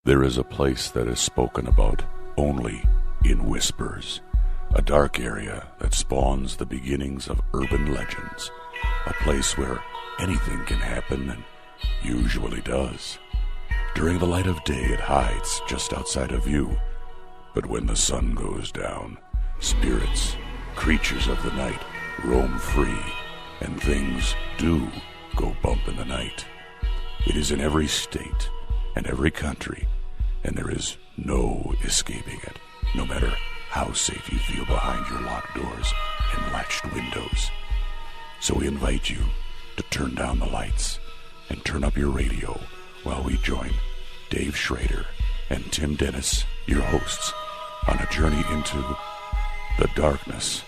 There is a place that is spoken about only in whispers, a dark area that spawns the beginnings of urban legends, a place where anything can happen and usually does. During the light of day, it hides just outside of view, but when the sun goes down, spirits, creatures of the night, roam free, and things do go bump in the night. It is in every state and every country, and there is no escaping it, no matter how safe you feel behind your locked doors and latched windows. So we invite you to turn down the lights and turn up your radio while we join Dave Schrader and Tim Dennis, your hosts, on a journey into the darkness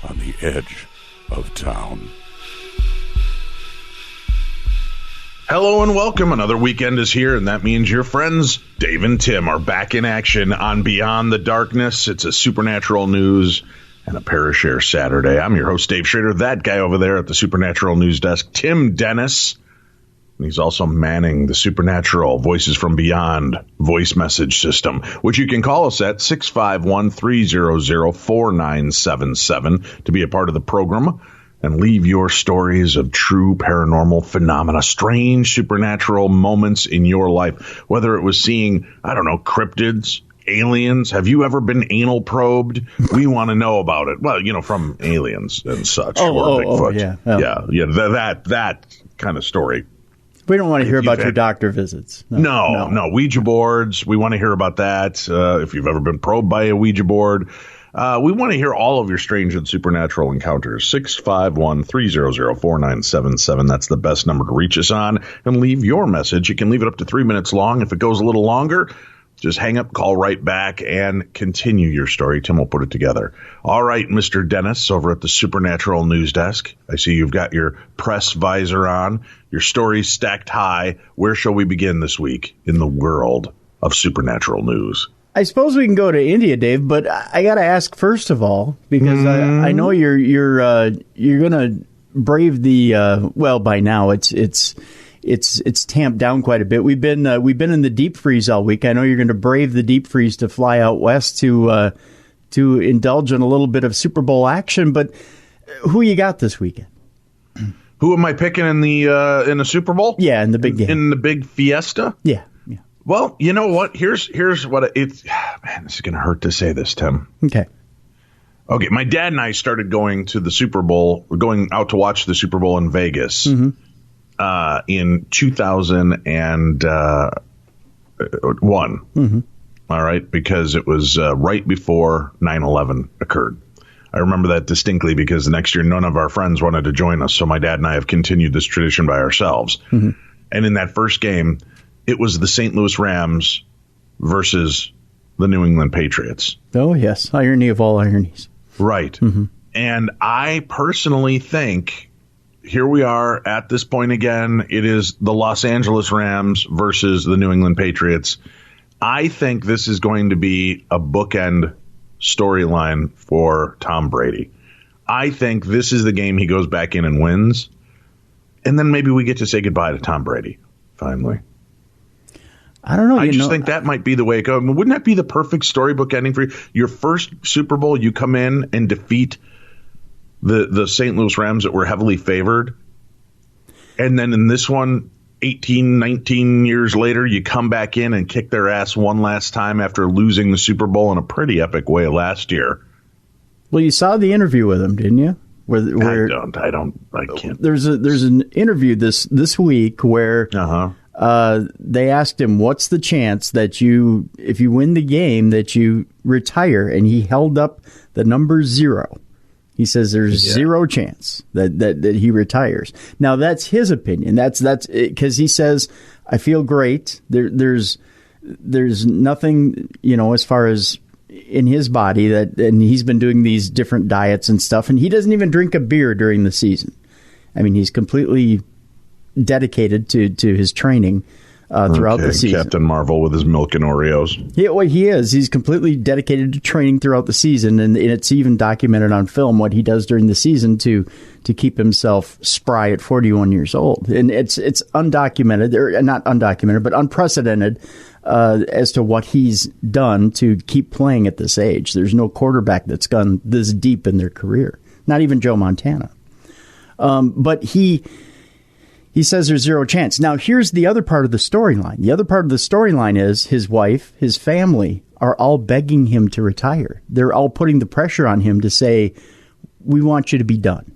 on the edge of town. Hello and welcome. Another weekend is here, and that means your friends Dave and Tim are back in action on Beyond the Darkness. It's a Supernatural News and a ParaShare Saturday. I'm your host, Dave Schrader. That guy over there at the Supernatural News desk, Tim Dennis. And he's also manning the Supernatural Voices from Beyond voice message system, which you can call us at 651-300-4977 to be a part of the program and leave your stories of true paranormal phenomena, strange supernatural moments in your life, whether it was seeing, cryptids, aliens. Have you ever been anal probed? We want to know about it. Well, from aliens and such. Or Bigfoot. That kind of story. We don't want to hear about your doctor visits. No. Ouija boards. We want to hear about that. If you've ever been probed by a Ouija board. We want to hear all of your strange and supernatural encounters. 651-300-4977. That's the best number to reach us on. And leave your message. You can leave it up to 3 minutes long. If it goes a little longer, just hang up, call right back, and continue your story. Tim will put it together. All right, Mr. Dennis, over at the Supernatural News Desk. I see you've got your press visor on. Your story's stacked high. Where shall we begin this week in the world of supernatural news? I suppose we can go to India, Dave, but I got to ask first of all, because I know you're going to brave the by now it's tamped down quite a bit. We've been in the deep freeze all week. I know you're going to brave the deep freeze to fly out west to indulge in a little bit of Super Bowl action. But who you got this weekend? Who am I picking in the Super Bowl? Yeah, in the big game, in the big fiesta. Yeah. Well, you know what? Here's what it's. Man, this is going to hurt to say this, Tim. Okay. My dad and I started going to the Super Bowl. We're going out to watch the Super Bowl in Vegas in 2001. All right, because it was right before 9/11 occurred. I remember that distinctly because the next year none of our friends wanted to join us, so my dad and I have continued this tradition by ourselves. And in that first game, it was the St. Louis Rams versus the New England Patriots. Oh, yes. Irony of all ironies. Right. And I personally think here we are at this point again. It is the Los Angeles Rams versus the New England Patriots. I think this is going to be a bookend storyline for Tom Brady. I think this is the game he goes back in and wins. And then maybe we get to say goodbye to Tom Brady finally. I don't know. I just think that might be the way it goes. I mean, wouldn't that be the perfect storybook ending for you? Your first Super Bowl, you come in and defeat the St. Louis Rams that were heavily favored. And then in this one, 18, 19 years later, you come back in and kick their ass one last time after losing the Super Bowl in a pretty epic way last year. Well, you saw the interview with him, didn't you? I can't. There's an interview this week where they asked him, what's the chance that if you win the game, that you retire? And he held up the number 0. He says there's zero chance that he retires. Now, that's his opinion. That's because he says, I feel great. There's nothing, as far as in his body and he's been doing these different diets and stuff, and he doesn't even drink a beer during the season. I mean, he's completely dedicated to his training throughout the season. Captain Marvel with his milk and Oreos. Yeah, well, he is. He's completely dedicated to training throughout the season, and it's even documented on film what he does during the season to keep himself spry at 41 years old. And it's undocumented, or not undocumented, but unprecedented as to what he's done to keep playing at this age. There's no quarterback that's gone this deep in their career, not even Joe Montana. But he says there's zero chance. Now, here's the other part of the storyline. The other part of the storyline is his wife, his family are all begging him to retire. They're all putting the pressure on him to say, we want you to be done.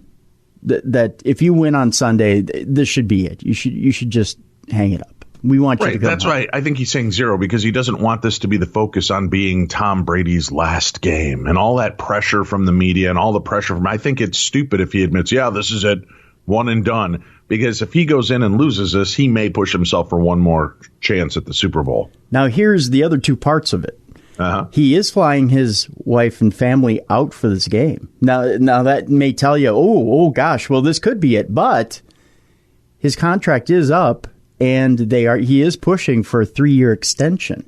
That if you win on Sunday, this should be it. You should just hang it up. We want you to go. That's home. Right. I think he's saying zero because he doesn't want this to be the focus on being Tom Brady's last game and all that pressure from the media and all the pressure from. I think it's stupid if he admits, yeah, this is it, one and done. Because if he goes in and loses this, he may push himself for one more chance at the Super Bowl. Now, here's the other two parts of it. Uh-huh. He is flying his wife and family out for this game. Now that may tell you, oh gosh, well, this could be it. But his contract is up, and he is pushing for a 3-year extension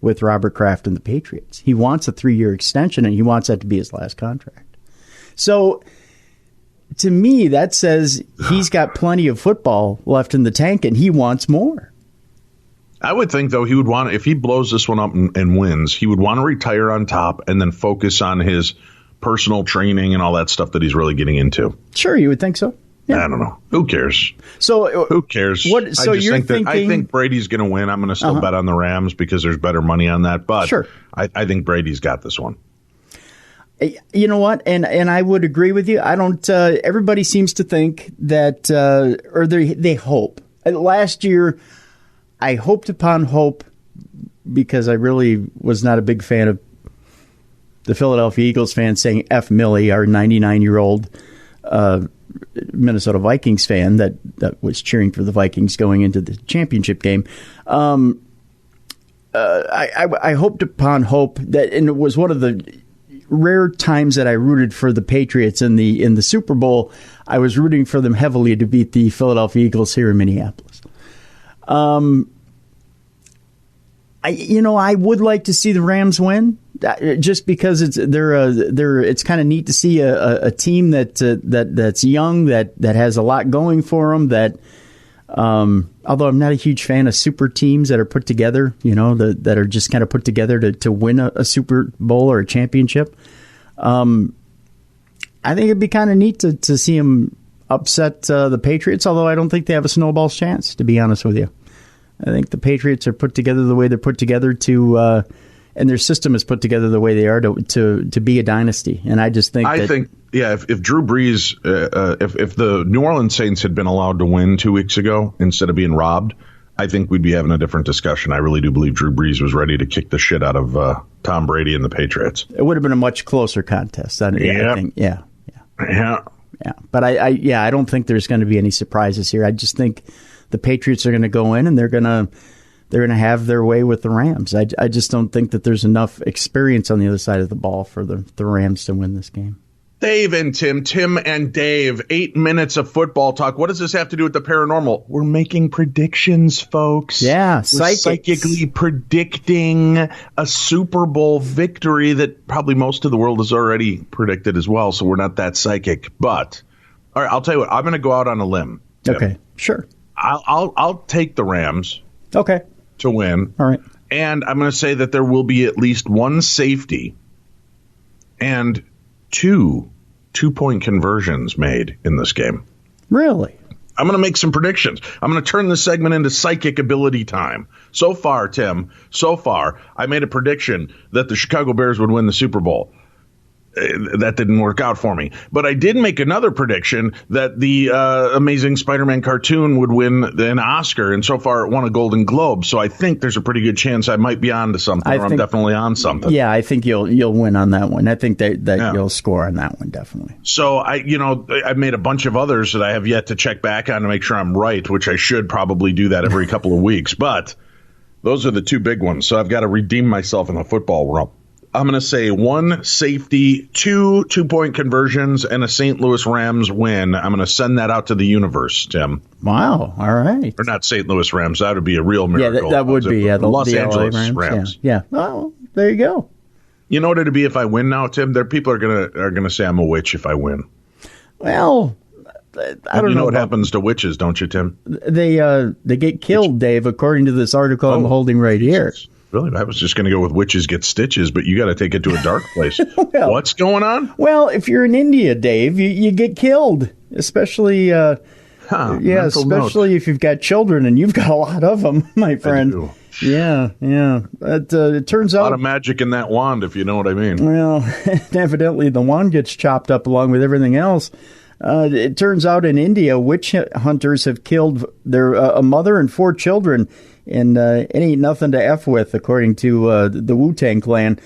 with Robert Kraft and the Patriots. He wants a 3-year extension, and he wants that to be his last contract. So, to me, that says he's got plenty of football left in the tank, and he wants more. I would think, though, he would want, if he blows this one up and wins, he would want to retire on top and then focus on his personal training and all that stuff that he's really getting into. Sure, you would think so. Yeah. I don't know. Who cares? So who cares? I think Brady's going to win. I'm going to still bet on the Rams because there's better money on that. But sure. I think Brady's got this one. You know what? And I would agree with you. I don't. Everybody seems to think that, or they hope. Last year, I hoped upon hope because I really was not a big fan of the Philadelphia Eagles fans saying F. Millie, our 99-year-old Minnesota Vikings fan that was cheering for the Vikings going into the championship game. I hoped upon hope that, and it was one of the rare times that I rooted for the Patriots in the Super Bowl. I was rooting for them heavily to beat the Philadelphia Eagles here in Minneapolis. I would like to see the Rams win, just because it's kind of neat to see a team that's young, that has a lot going for them. That although I'm not a huge fan of super teams that are put together, that are just kind of put together to win a Super Bowl or a championship. I think it'd be kind of neat to see them upset the Patriots. Although I don't think they have a snowball's chance, to be honest with you. I think the Patriots are put together the way they're put together and their system is put together the way they are to be a dynasty. And I just think if Drew Brees, if the New Orleans Saints had been allowed to win 2 weeks ago instead of being robbed, I think we'd be having a different discussion. I really do believe Drew Brees was ready to kick the shit out of Tom Brady and the Patriots. It would have been a much closer contest. I think. Yeah. But I don't think there's going to be any surprises here. I just think the Patriots are going to go in and they're going to have their way with the Rams. I just don't think that there's enough experience on the other side of the ball for the Rams to win this game. Dave and Tim and Dave, 8 minutes of football talk. What does this have to do with the paranormal? We're making predictions, folks. Yeah, we're psychically predicting a Super Bowl victory that probably most of the world has already predicted as well, so we're not that psychic. But, all right, I'll tell you what, I'm going to go out on a limb, Tim. Okay, sure. I'll take the Rams. Okay. To win. All right. And I'm going to say that there will be at least one safety and two-point conversions made in this game. Really? I'm going to make some predictions. I'm going to turn this segment into psychic ability time. So far, Tim, I made a prediction that the Chicago Bears would win the Super Bowl. That didn't work out for me. But I did make another prediction that the Amazing Spider-Man cartoon would win an Oscar, and so far it won a Golden Globe. So I think there's a pretty good chance I might be on to something, I'm definitely on something. Yeah, I think you'll win on that one. I think that you'll score on that one, definitely. So I've made a bunch of others that I have yet to check back on to make sure I'm right, which I should probably do that every couple of weeks. But those are the two big ones. So I've got to redeem myself in the football realm. I'm going to say one safety, two-point conversions, and a St. Louis Rams win. I'm going to send that out to the universe, Tim. Wow. All right. Or not St. Louis Rams. That would be a real miracle. Yeah, that would be. The Los Angeles Rams. Yeah. Oh, there you go. You know what it'd be if I win now, Tim? People are gonna say I'm a witch if I win. Well, I don't know what happens to witches, don't you, Tim? They get killed, Dave, according to this article I'm holding right here. Really? I was just going to go with witches get stitches, but you got to take it to a dark place. Well, what's going on? Well, if you're in India, Dave, you get killed, especially especially if you've got children, and you've got a lot of them, my friend. Yeah. It turns out a lot of magic in that wand, if you know what I mean. Well, evidently the wand gets chopped up along with everything else. It turns out in India, witch hunters have killed a mother and 4 children, and it ain't nothing to F with, according to the Wu-Tang Clan.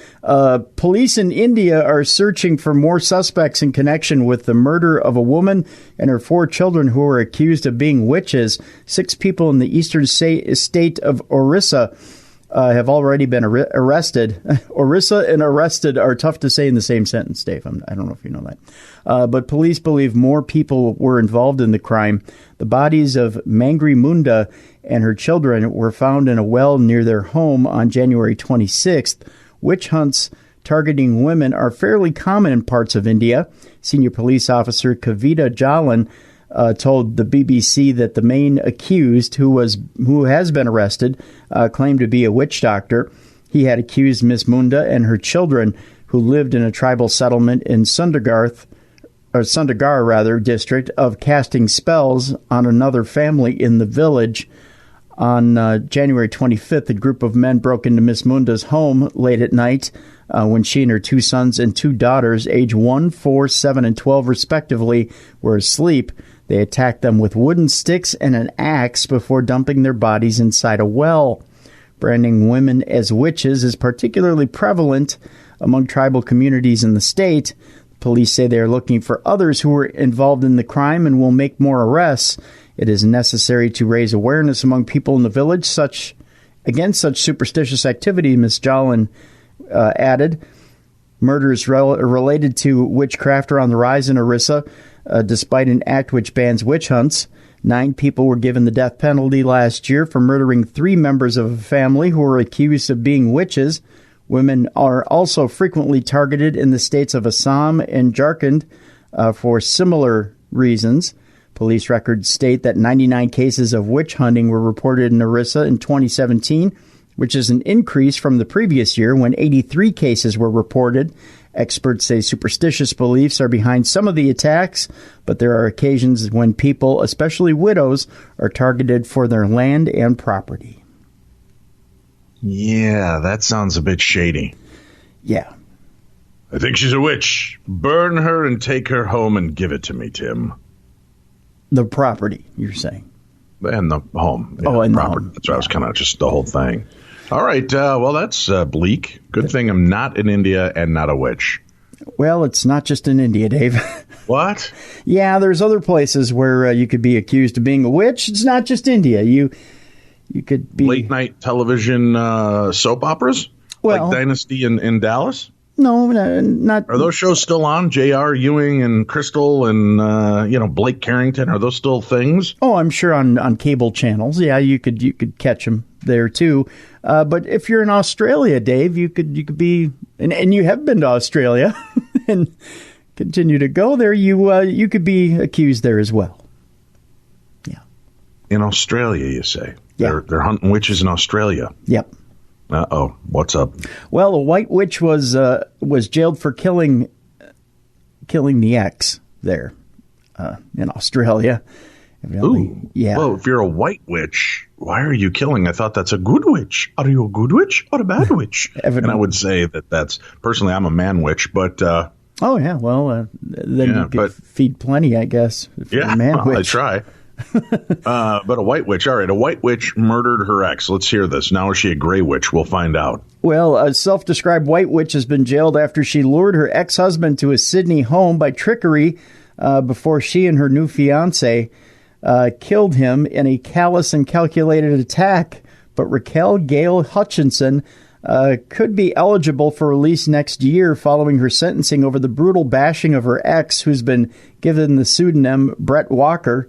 Police in India are searching for more suspects in connection with the murder of a woman and her 4 children who are accused of being witches. 6 people in the eastern state of Orissa have already been arrested. Orissa and arrested are tough to say in the same sentence, Dave. I don't know if you know that. But police believe more people were involved in the crime. The bodies of Mangri Munda and her children were found in a well near their home on January 26th. Witch hunts targeting women are fairly common in parts of India. Senior police officer Kavita Jalan told the BBC that the main accused, who has been arrested, claimed to be a witch doctor. He had accused Miss Munda and her children, who lived in a tribal settlement in Sundagar district, of casting spells on another family in the village. On January 25th, a group of men broke into Miss Munda's home late at night when she and her 2 sons and 2 daughters, age 1, 4, 7, and 12 respectively, were asleep. They attacked them with wooden sticks and an axe before dumping their bodies inside a well. Branding women as witches is particularly prevalent among tribal communities in the state. Police say they are looking for others who were involved in the crime and will make more arrests. It is necessary to raise awareness among people in the village against such superstitious activity, Ms. Jalan added. Murders related to witchcraft are on the rise in Orissa, despite an act which bans witch hunts. 9 people were given the death penalty last year for murdering 3 members of a family who were accused of being witches. Women are also frequently targeted in the states of Assam and Jharkhand for similar reasons. Police records state that 99 cases of witch hunting were reported in Orissa in 2017, which is an increase from the previous year when 83 cases were reported. Experts say superstitious beliefs are behind some of the attacks, but there are occasions when people, especially widows, are targeted for their land and property. Yeah, that sounds a bit shady. Yeah. I think she's a witch. Burn her and take her home and give it to me, Tim. The property, you're saying? And the home. Yeah, and property. The home. That's why I was kind of just the whole thing. All right. Well, that's bleak. Good thing I'm not in India and not a witch. Well, it's not just in India, Dave. What? Yeah, there's other places where you could be accused of being a witch. It's not just India. You could be late night television soap operas, like Dynasty in Dallas. No, not. Are those shows still on? J.R. Ewing and Crystal and Blake Carrington. Are those still things? Oh, I'm sure on cable channels. Yeah, you could catch them there too. But if you're in Australia, Dave, you could be, and you have been to Australia and continue to go there. You could be accused there as well. Yeah. In Australia, you say? Yeah. They're hunting witches in Australia. Yep. Uh-oh. What's up? Well, a white witch was jailed for killing the ex there in Australia. Ooh. Yeah. Well, if you're a white witch, why are you killing? I thought that's a good witch. Are you a good witch or a bad witch? And I would say that's, personally, I'm a man witch, but... oh, yeah. Well, then you could feed plenty, I guess. If you're a man witch. I try. But a white witch. All right, a white witch murdered her ex. Let's hear this. Now is she a gray witch? We'll find out. Well, a self-described white witch has been jailed after she lured her ex-husband to his Sydney home by trickery before she and her new fiancé killed him in a callous and calculated attack. But Raquel Gale Hutchinson could be eligible for release next year following her sentencing over the brutal bashing of her ex, who's been given the pseudonym Brett Walker.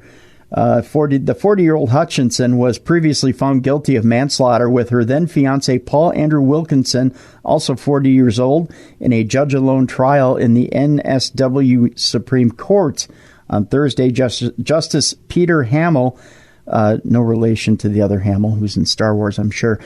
The 40-year-old Hutchinson was previously found guilty of manslaughter with her then-fiancé Paul Andrew Wilkinson, also 40 years old, in a judge-alone trial in the NSW Supreme Court. On Thursday, Justice Peter Hamill, no relation to the other Hamill who's in Star Wars, I'm sure,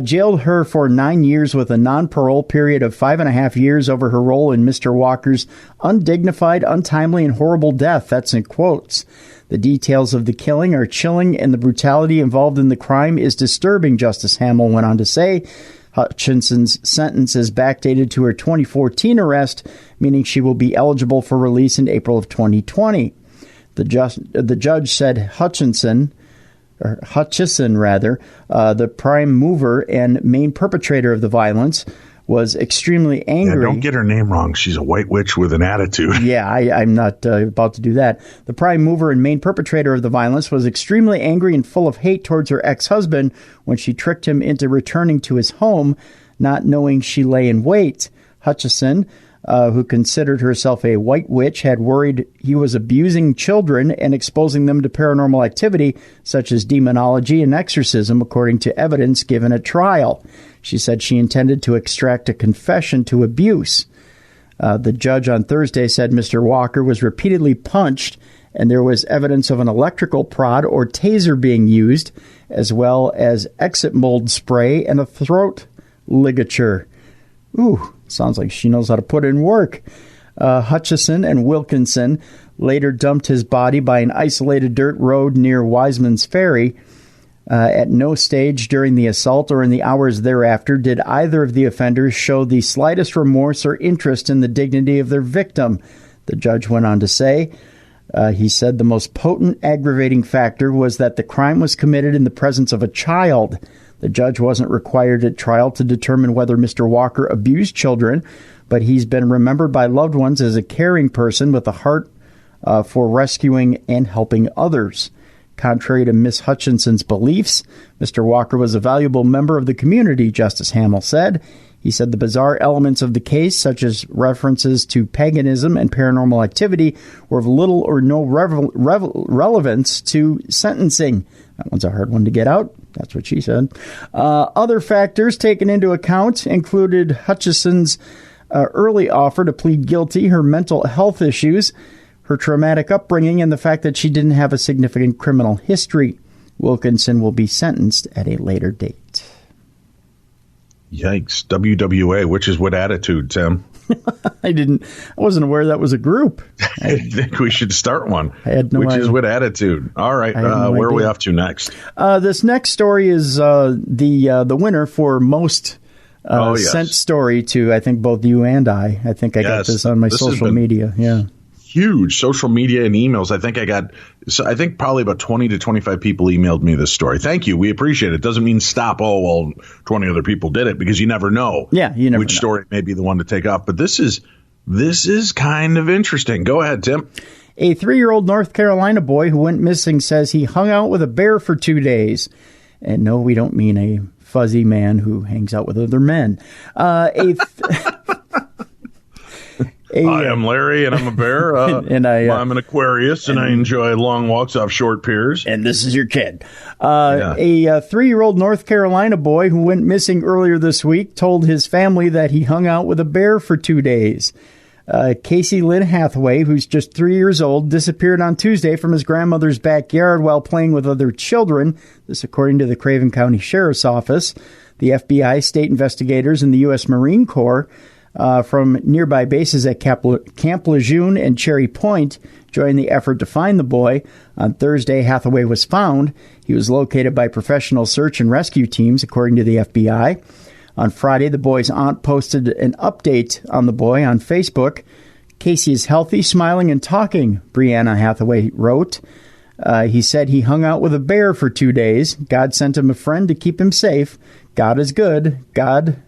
jailed her for 9 years with a non-parole period of 5.5 years over her role in Mr. Walker's undignified, untimely, and horrible death. That's in quotes. The details of the killing are chilling, and the brutality involved in the crime is disturbing, Justice Hamill went on to say. Hutchinson's sentence is backdated to her 2014 arrest, meaning she will be eligible for release in April of 2020. The judge said Hutchison, the prime mover and main perpetrator of the violence, was extremely angry. Yeah, don't get her name wrong. She's a white witch with an attitude. Yeah, I'm not about to do that. The prime mover and main perpetrator of the violence was extremely angry and full of hate towards her ex-husband when she tricked him into returning to his home, not knowing she lay in wait. Hutchison, who considered herself a white witch, had worried he was abusing children and exposing them to paranormal activity, such as demonology and exorcism, according to evidence given at trial. She said she intended to extract a confession to abuse. The judge on Thursday said Mr. Walker was repeatedly punched, and there was evidence of an electrical prod or taser being used, as well as exit mold spray and a throat ligature. Ooh, sounds like she knows how to put in work. Hutchison and Wilkinson later dumped his body by an isolated dirt road near Wiseman's Ferry. At no stage during the assault or in the hours thereafter did either of the offenders show the slightest remorse or interest in the dignity of their victim, the judge went on to say. He said the most potent aggravating factor was that the crime was committed in the presence of a child. The judge wasn't required at trial to determine whether Mr. Walker abused children, but he's been remembered by loved ones as a caring person with a heart for rescuing and helping others. Contrary to Miss Hutchinson's beliefs, Mr. Walker was a valuable member of the community, Justice Hamill said. He said the bizarre elements of the case, such as references to paganism and paranormal activity, were of little or no relevance to sentencing. That one's a hard one to get out. That's what she said. Other factors taken into account included Hutchison's early offer to plead guilty, her mental health issues, her traumatic upbringing, and the fact that she didn't have a significant criminal history. Wilkinson will be sentenced at a later date. Yikes. WWA, which is what attitude, Tim? I wasn't aware that was a group. I think we should start one. I had no idea. Which is what attitude? All right. Where are we off to next? This next story is the winner for most sent story to, I think, both you and I. I think I got this on my social media. Yeah. Huge social media and emails. I think probably about 20 to 25 people emailed me this story. Thank you. We appreciate it. Doesn't mean stop. 20 other people did it, because you never know. Yeah, you never know. Story may be the one to take off. But this is kind of interesting. Go ahead, Tim. A 3-year-old North Carolina boy who went missing says he hung out with a bear for 2 days. And no, we don't mean a fuzzy man who hangs out with other men. Hi, I'm Larry, and I'm a bear. I'm an Aquarius, and I enjoy long walks off short piers. And this is your kid. A 3-year-old North Carolina boy who went missing earlier this week told his family that he hung out with a bear for 2 days. Casey Lynn Hathaway, who's just 3 years old, disappeared on Tuesday from his grandmother's backyard while playing with other children. This according to the Craven County Sheriff's Office. The FBI, state investigators, and the U.S. Marine Corps from nearby bases at Camp Lejeune and Cherry Point joined the effort to find the boy. On Thursday, Hathaway was found. He was located by professional search and rescue teams, according to the FBI. On Friday, the boy's aunt posted an update on the boy on Facebook. Casey is healthy, smiling, and talking, Brianna Hathaway wrote. He said he hung out with a bear for 2 days. God sent him a friend to keep him safe. God is good. God...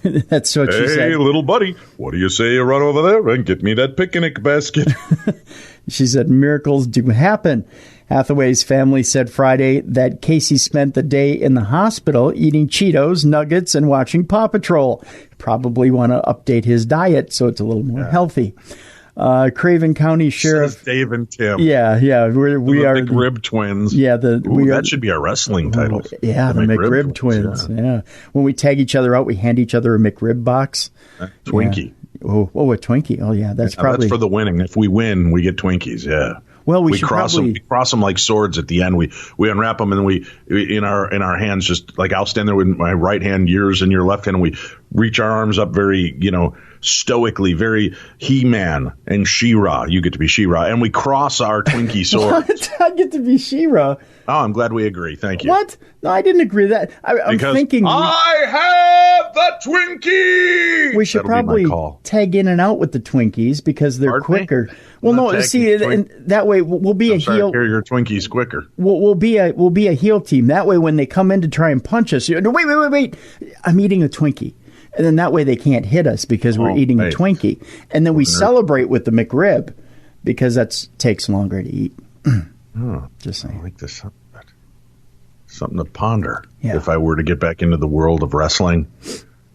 That's what she said. Hey, little buddy, what do you say you run over there and get me that picnic basket? She said miracles do happen. Hathaway's family said Friday that Casey spent the day in the hospital eating Cheetos, nuggets, and watching Paw Patrol. Probably want to update his diet so it's a little more healthy. Craven County Sheriff Says Dave and Tim. Yeah, we are McRib twins. Yeah, that should be our wrestling title. Yeah, the McRib twins. Yeah. When we tag each other out, we hand each other a McRib box. Twinkie. Yeah. Oh, a Twinkie. Oh, yeah, that's probably... That's for the winning. If we win, we get Twinkies, yeah. Well, we cross them. We cross them like swords at the end. We unwrap them, and we in our hands, just like I'll stand there with my right hand, yours, and your left hand, and we reach our arms up very, stoically, very He-Man and She-Ra. You get to be She-Ra, and we cross our Twinkie swords. I get to be She-Ra. Oh, I'm glad we agree. Thank you. What? No, I didn't agree with that. I'm thinking... I have the Twinkie! We should probably tag in and out with the Twinkies because they're quicker. Well, no, see, and that way we'll be heel. Carry your Twinkies quicker. We'll be a heel team. That way, when they come in to try and punch us, wait! I'm eating a Twinkie, and then that way they can't hit us because we're eating a Twinkie, and then we celebrate with the McRib because that takes longer to eat. Just saying. I like this. Something to ponder. Yeah. If I were to get back into the world of wrestling.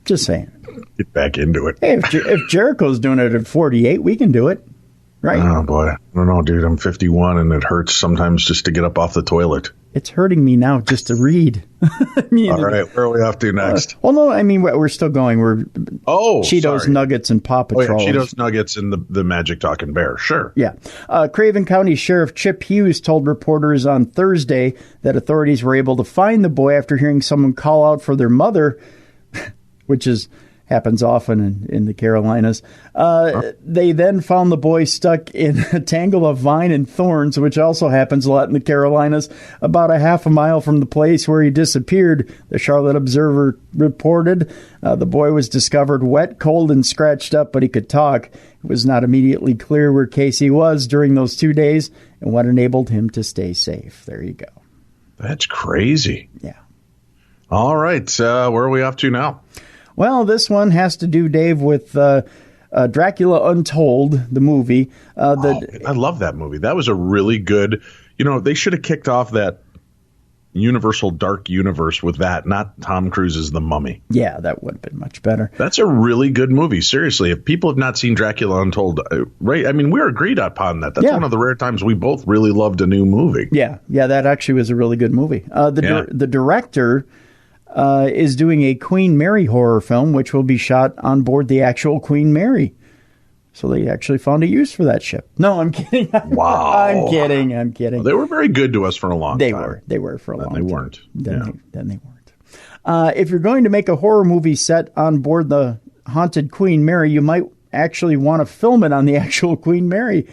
Just saying. Get back into it. Hey, if Jericho's doing it at 48, we can do it. Right? Oh, boy. I don't know, dude. I'm 51, and it hurts sometimes just to get up off the toilet. It's hurting me now just to read. All right. Where are we off to next? No, I mean, we're still going. We're Cheetos, sorry. Nuggets, and Paw Patrol. Yeah, Cheetos, Nuggets, and the Magic Talking Bear. Sure. Yeah. Craven County Sheriff Chip Hughes told reporters on Thursday that authorities were able to find the boy after hearing someone call out for their mother, which happens often in the Carolinas. They then found the boy stuck in a tangle of vine and thorns, which also happens a lot in the Carolinas, about a half a mile from the place where he disappeared, the Charlotte Observer reported. The boy was discovered wet, cold, and scratched up, but he could talk. It was not immediately clear where Casey was during those 2 days and what enabled him to stay safe. There you go. That's crazy. Yeah. All right. Where are we off to now? Well, this one has to do, Dave, with Dracula Untold, the movie. I love that movie. That was a really good, they should have kicked off that Universal Dark Universe with that, not Tom Cruise's The Mummy. Yeah, that would have been much better. That's a really good movie. Seriously, if people have not seen Dracula Untold, right? I mean, we're agreed upon that. That's one of the rare times we both really loved a new movie. Yeah, that actually was a really good movie. The director... is doing a Queen Mary horror film, which will be shot on board the actual Queen Mary. So they actually found a use for that ship. No, I'm kidding. Wow. I'm kidding. Well, they were very good to us for a long time. They were for a long time. Then they weren't. Then they weren't. If you're going to make a horror movie set on board the haunted Queen Mary, you might actually want to film it on the actual Queen Mary.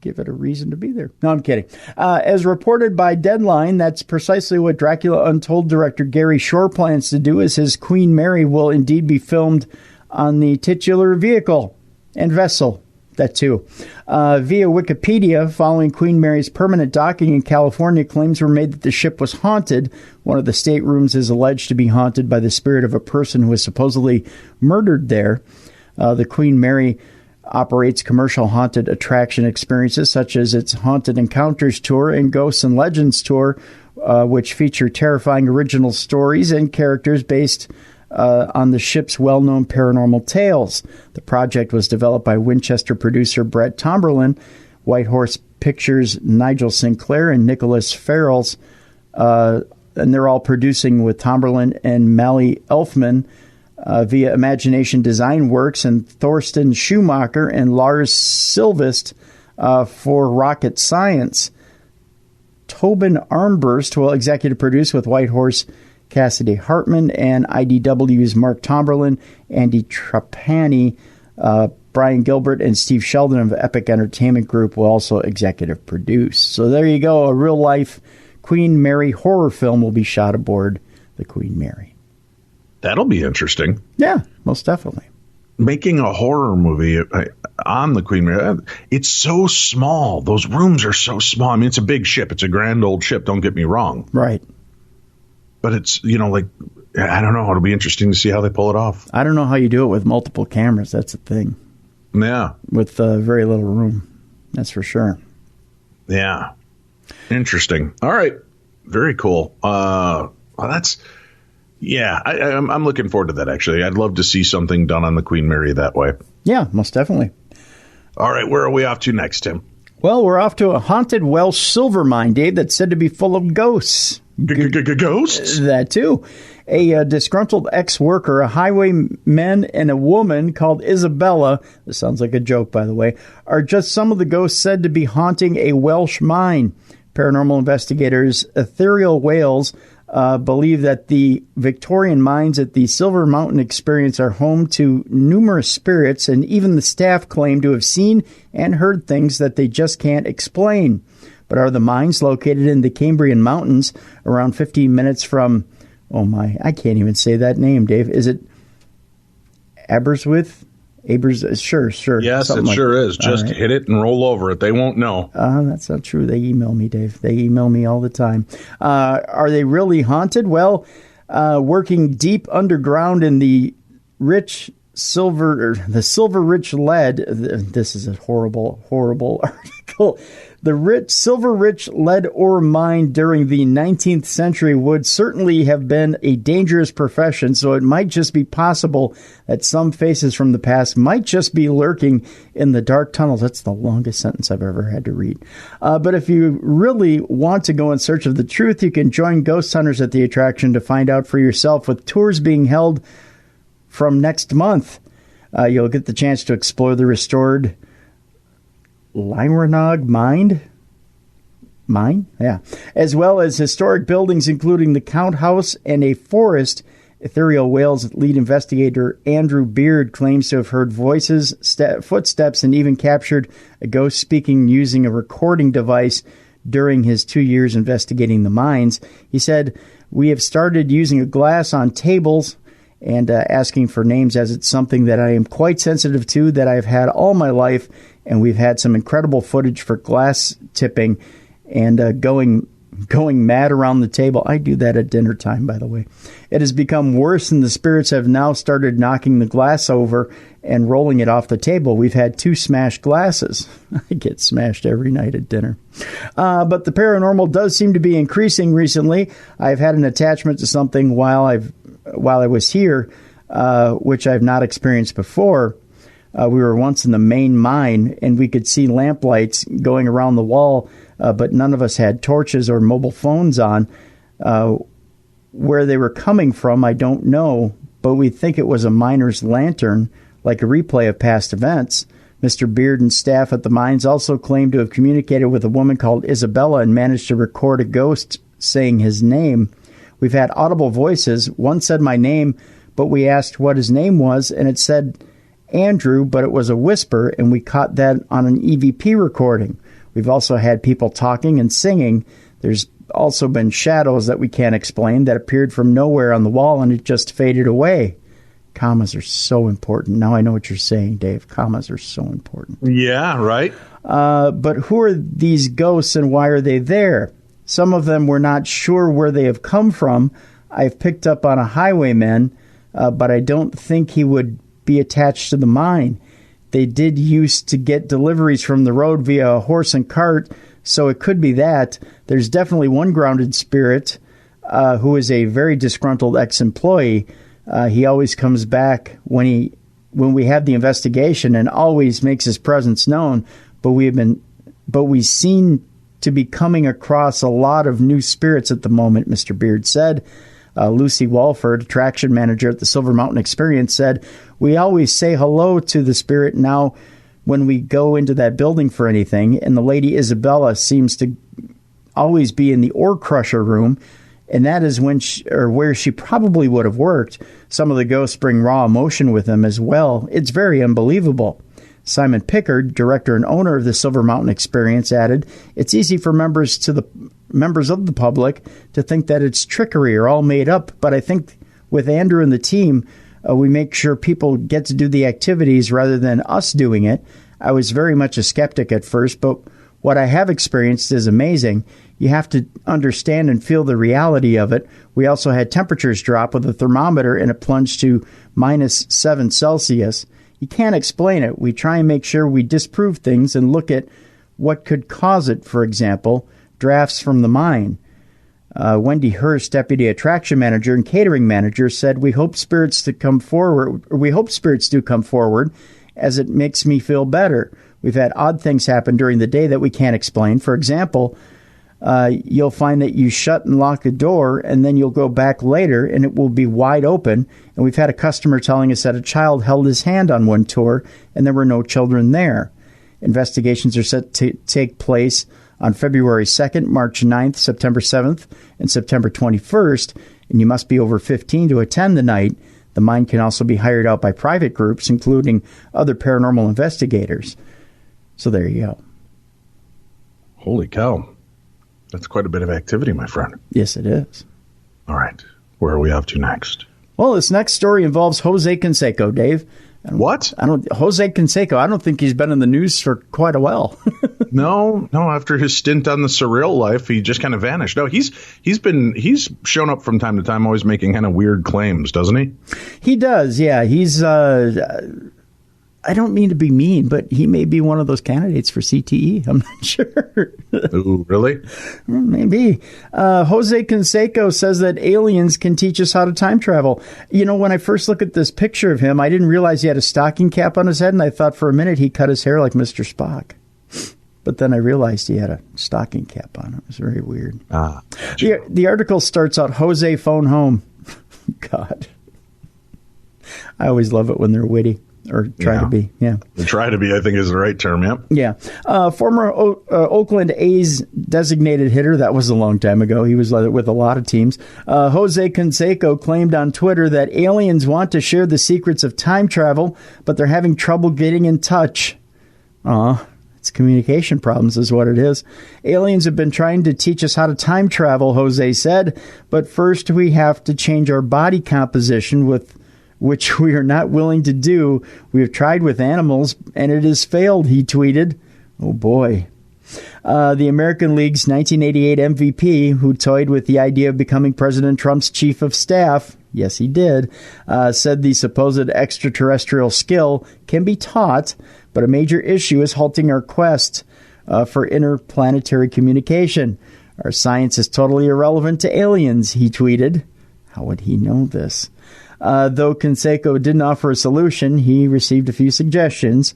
Give it a reason to be there. No, I'm kidding. As reported by Deadline, that's precisely what Dracula Untold director Gary Shore plans to do, as his Queen Mary will indeed be filmed on the titular vehicle and vessel. That too. Via Wikipedia, following Queen Mary's permanent docking in California, claims were made that the ship was haunted. One of the staterooms is alleged to be haunted by the spirit of a person who was supposedly murdered there. The Queen Mary operates commercial haunted attraction experiences such as its Haunted Encounters Tour and Ghosts and Legends Tour, which feature terrifying original stories and characters based on the ship's well-known paranormal tales. The project was developed by Winchester producer Brett Tomberlin, White Horse Pictures' Nigel Sinclair, and Nicholas Farrell's, and they're all producing with Tomberlin and Mally Elfman, via Imagination Design Works, and Thorsten Schumacher and Lars Silvest for Rocket Science. Tobin Armburst will executive produce with White Horse Cassidy Hartman and IDW's Mark Tomberlin, Andy Trapani, Brian Gilbert, and Steve Sheldon of Epic Entertainment Group will also executive produce. So there you go. A real-life Queen Mary horror film will be shot aboard the Queen Mary. That'll be interesting. Yeah, most definitely. Making a horror movie on the Queen Mary, it's so small. Those rooms are so small. I mean, it's a big ship. It's a grand old ship. Don't get me wrong. Right. But it's, I don't know. It'll be interesting to see how they pull it off. I don't know how you do it with multiple cameras. That's the thing. Yeah. With very little room. That's for sure. Yeah. Interesting. All right. Very cool. Yeah, I'm looking forward to that, actually. I'd love to see something done on the Queen Mary that way. Yeah, most definitely. All right, where are we off to next, Tim? Well, we're off to a haunted Welsh silver mine, Dave, that's said to be full of ghosts. Ghosts? That too. A disgruntled ex-worker, a highwayman, and a woman called Isabella, this sounds like a joke, by the way, are just some of the ghosts said to be haunting a Welsh mine. Paranormal investigators, ethereal whales, believe that the Victorian mines at the Silver Mountain Experience are home to numerous spirits, and even the staff claim to have seen and heard things that they just can't explain. But are the mines located in the Cambrian Mountains, around 15 minutes from, I can't even say that name, Dave. Is it Aberystwyth? Sure. Yes, it sure is. Just hit it and roll over it. They won't know. That's not true. They email me, Dave. They email me all the time. Are they really haunted? Well, working deep underground in the silver-rich lead. This is a horrible, horrible article. The silver-rich lead ore mine during the 19th century would certainly have been a dangerous profession, so it might just be possible that some faces from the past might just be lurking in the dark tunnels. That's the longest sentence I've ever had to read. But if you really want to go in search of the truth, you can join ghost hunters at the attraction to find out for yourself, with tours being held from next month. You'll get the chance to explore the restored Lyrenog mine, yeah, as well as historic buildings, including the Count House and a forest. Ethereal Whales lead investigator Andrew Beard claims to have heard voices, footsteps, and even captured a ghost speaking using a recording device during his 2 years investigating the mines. He said, "We have started using a glass on tables and asking for names, as it's something that I am quite sensitive to, that I've had all my life, and we've had some incredible footage for glass tipping and going mad around the table." I do that at dinner time, by the way. "It has become worse, and the spirits have now started knocking the glass over and rolling it off the table. We've had 2 smashed glasses." I get smashed every night at dinner. But the paranormal does seem to be increasing recently. I've had an attachment to something while I was here, which I've not experienced before. We were once in the main mine, and we could see lamplights going around the wall, but none of us had torches or mobile phones on. Where they were coming from, I don't know, but we think it was a miner's lantern, like a replay of past events. Mr. Beard and staff at the mines also claim to have communicated with a woman called Isabella and managed to record a ghost saying his name. We've had audible voices. One said my name, but we asked what his name was, and it said Andrew, but it was a whisper, and we caught that on an EVP recording. We've also had people talking and singing. There's also been shadows that we can't explain that appeared from nowhere on the wall, and it just faded away. Commas are so important. Now I know what you're saying, Dave. Commas are so important. Yeah, right. But who are these ghosts, and why are they there? Some of them we're not sure where they have come from. I've picked up on a highwayman, but I don't think he would be attached to the mine. They did used to get deliveries from the road via a horse and cart, so it could be that. There's definitely one grounded spirit who is a very disgruntled ex-employee. He always comes back when we have the investigation and always makes his presence known. But we seem to be coming across a lot of new spirits at the moment, Mr. Beard said. Lucy Walford, attraction manager at the Silver Mountain Experience, said, "We always say hello to the spirit now when we go into that building for anything, and the lady Isabella seems to always be in the ore crusher room, and that is where she probably would have worked. Some of the ghosts bring raw emotion with them as well. It's very unbelievable." Simon Pickard, director and owner of the Silver Mountain Experience, added, "It's easy for members of the public to think that it's trickery or all made up, but I think with Andrew and the team, we make sure people get to do the activities rather than us doing it. I was very much a skeptic at first, but what I have experienced is amazing. You have to understand and feel the reality of it. We also had temperatures drop with a thermometer, and it plunged to -7 Celsius. You can't explain it. We try and make sure we disprove things and look at what could cause it, for example, drafts from the mine." Wendy Hurst, deputy attraction manager and catering manager, said, we hope spirits do come forward, as it makes me feel better. We've had odd things happen during the day that we can't explain. For example, you'll find that you shut and lock a door, and then you'll go back later, and it will be wide open. And we've had a customer telling us that a child held his hand on one tour, and there were no children there. Investigations are set to take place on February 2nd, March 9th, September 7th, and September 21st, and you must be over 15 to attend the night. The mine can also be hired out by private groups, including other paranormal investigators. So there you go. Holy cow. That's quite a bit of activity, my friend. Yes, it is. All right. Where are we off to next? Well, this next story involves Jose Canseco, Dave. What? Jose Canseco, I don't think he's been in the news for quite a while. No. After his stint on the Surreal Life, he just kind of vanished. No, he's shown up from time to time, always making kind of weird claims, doesn't he? He does, yeah. He's I don't mean to be mean, but he may be one of those candidates for CTE. I'm not sure. Ooh, really? Maybe. Jose Canseco says that aliens can teach us how to time travel. You know, when I first looked at this picture of him, I didn't realize he had a stocking cap on his head, and I thought for a minute he cut his hair like Mr. Spock. But then I realized he had a stocking cap on. It was very weird. The article starts out, Jose phone home. God. I always love it when they're witty. Or try to be, yeah. Try to be, I think, is the right term, yep. Yeah. Former Oakland A's designated hitter, that was a long time ago. He was with a lot of teams. Jose Canseco claimed on Twitter that aliens want to share the secrets of time travel, but they're having trouble getting in touch. It's communication problems is what it is. Aliens have been trying to teach us how to time travel, Jose said, but first we have to change our body composition, which we are not willing to do. We have tried with animals, and it has failed, he tweeted. Oh, boy. The American League's 1988 MVP, who toyed with the idea of becoming President Trump's chief of staff, yes, he did, said the supposed extraterrestrial skill can be taught, but a major issue is halting our quest for interplanetary communication. Our science is totally irrelevant to aliens, he tweeted. How would he know this? Though Canseco didn't offer a solution, he received a few suggestions.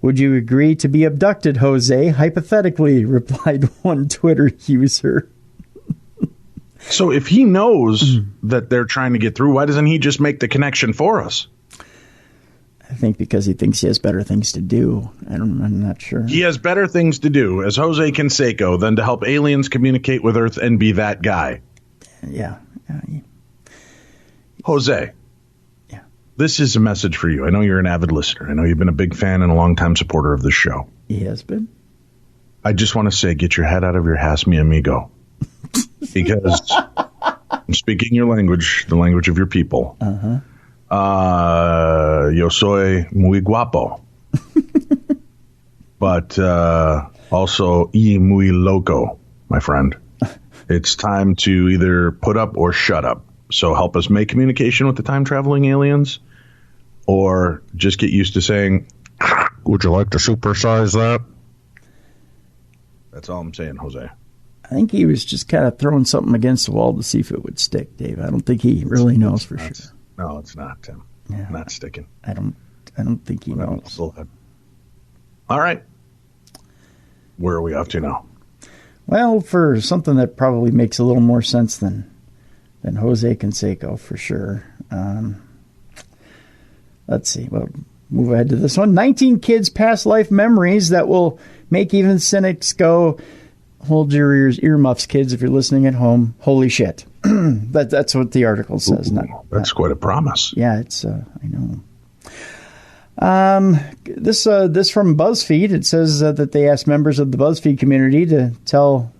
Would you agree to be abducted, Jose? Hypothetically, replied one Twitter user. So if he knows that they're trying to get through, why doesn't he just make the connection for us? I think because he thinks he has better things to do. I'm not sure. He has better things to do as Jose Canseco than to help aliens communicate with Earth and be that guy. Yeah. Jose, this is a message for you. I know you're an avid listener. I know you've been a big fan and a longtime supporter of this show. He has been. I just want to say, get your head out of your ass, mi amigo. Because I'm speaking your language, the language of your people. Yo soy muy guapo. But also y muy loco, my friend. It's time to either put up or shut up. So help us make communication with the time-traveling aliens, or just get used to saying, would you like to supersize that? That's all I'm saying, Jose. I think he was just kind of throwing something against the wall to see if it would stick, Dave. I don't think he really knows for sure. No, it's not, Tim. Yeah, not sticking. I don't think he knows. All right. Where are we off to now? Well, for something that probably makes a little more sense than Jose Canseco, for sure. Let's see. Well, move ahead to this one. 19 kids' past life memories that will make even cynics go, hold your earmuffs, kids, if you're listening at home. Holy shit. That's what the article says. That's quite a promise. Yeah, it's, I know. This from BuzzFeed. It says that they asked members of the BuzzFeed community to tell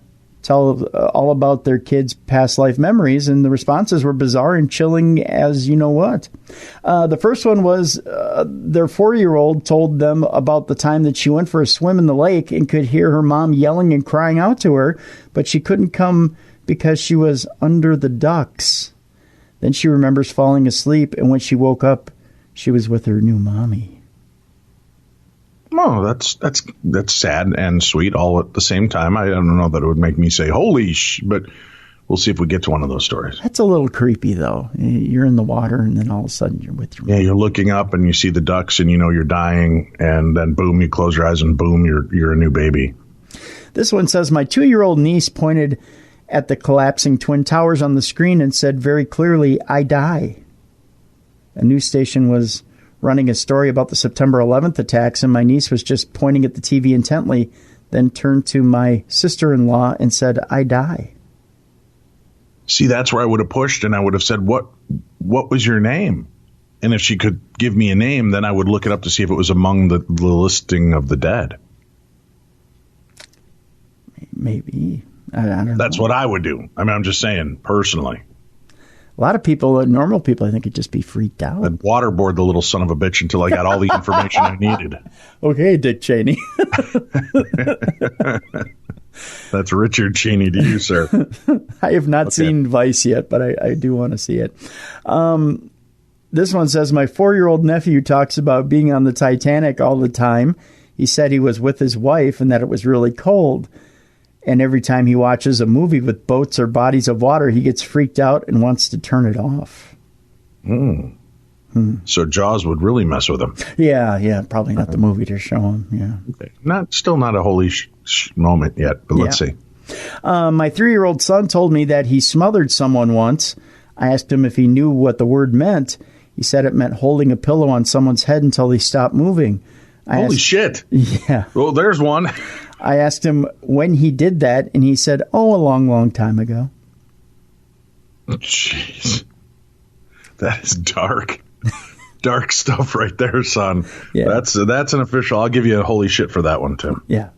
all about their kids' past life memories, and the responses were bizarre and chilling as you know what. The first one was their 4-year-old told them about the time that she went for a swim in the lake and could hear her mom yelling and crying out to her, but she couldn't come because she was under the ducks. Then she remembers falling asleep, and when she woke up, she was with her new mommy. Oh, that's sad and sweet all at the same time. I don't know that it would make me say, holy but we'll see if we get to one of those stories. That's a little creepy, though. You're in the water, and then all of a sudden you're with your mom. Yeah, you're looking up, and you see the ducks, and you know you're dying, and then boom, you close your eyes, and boom, you're a new baby. This one says, my 2-year-old niece pointed at the collapsing Twin Towers on the screen and said very clearly, I die. A news station was running a story about the September 11th attacks, and my niece was just pointing at the TV intently, then turned to my sister-in-law and said, I die. See, that's where I would have pushed, and I would have said, what was your name? And if she could give me a name, then I would look it up to see if it was among the listing of the dead. Maybe. I don't know. That's what I would do. I mean, I'm just saying, personally. A lot of people, normal people, I think, would just be freaked out. I'd waterboard the little son of a bitch until I got all the information I needed. Okay, Dick Cheney. That's Richard Cheney to you, sir. I have not seen Vice yet, but I do want to see it. This one says, my 4-year-old nephew talks about being on the Titanic all the time. He said he was with his wife and that it was really cold. And every time he watches a movie with boats or bodies of water, he gets freaked out and wants to turn it off. So Jaws would really mess with him. Yeah, probably not the movie to show him. Yeah, still not a holy moment yet, but let's see. My 3-year-old son told me that he smothered someone once. I asked him if he knew what the word meant. He said it meant holding a pillow on someone's head until they stopped moving. Holy shit! Yeah. Well, there's one. I asked him when he did that, and he said, a long, long time ago. Jeez. That is dark. Dark stuff right there, son. Yeah. That's an official. I'll give you a holy shit for that one, Tim. Yeah.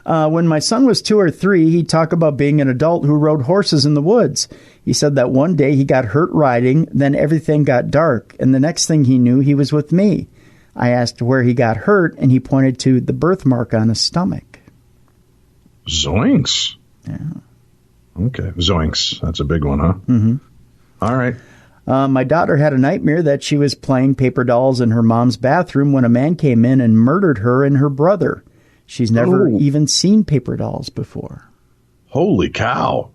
When my son was 2 or 3, he'd talk about being an adult who rode horses in the woods. He said that one day he got hurt riding, then everything got dark, and the next thing he knew, he was with me. I asked where he got hurt, and he pointed to the birthmark on his stomach. Zoinks. Yeah. Okay, zoinks. That's a big one, huh? Mm-hmm. All right. My daughter had a nightmare that she was playing paper dolls in her mom's bathroom when a man came in and murdered her and her brother. She's never even seen paper dolls before. Holy cow.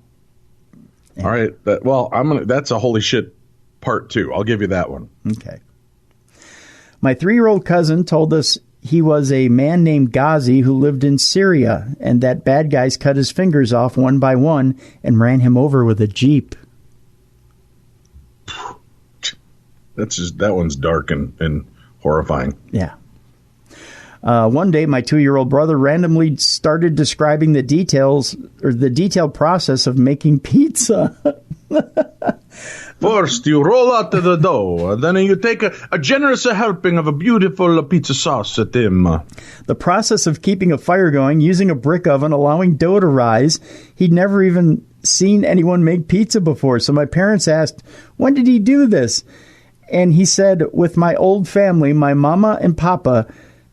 Yeah. All right. That's a holy shit part 2. I'll give you that one. Okay. My 3-year-old cousin told us he was a man named Ghazi who lived in Syria and that bad guys cut his fingers off one by one and ran him over with a Jeep. That one's dark and horrifying. Yeah. One day, my 2-year-old brother randomly started describing the detailed process of making pizza. First, you roll out the dough, and then you take a generous helping of a beautiful pizza sauce, Tim. The process of keeping a fire going, using a brick oven, allowing dough to rise. He'd never even seen anyone make pizza before, so my parents asked, when did he do this? And he said, with my old family, my mama and papa,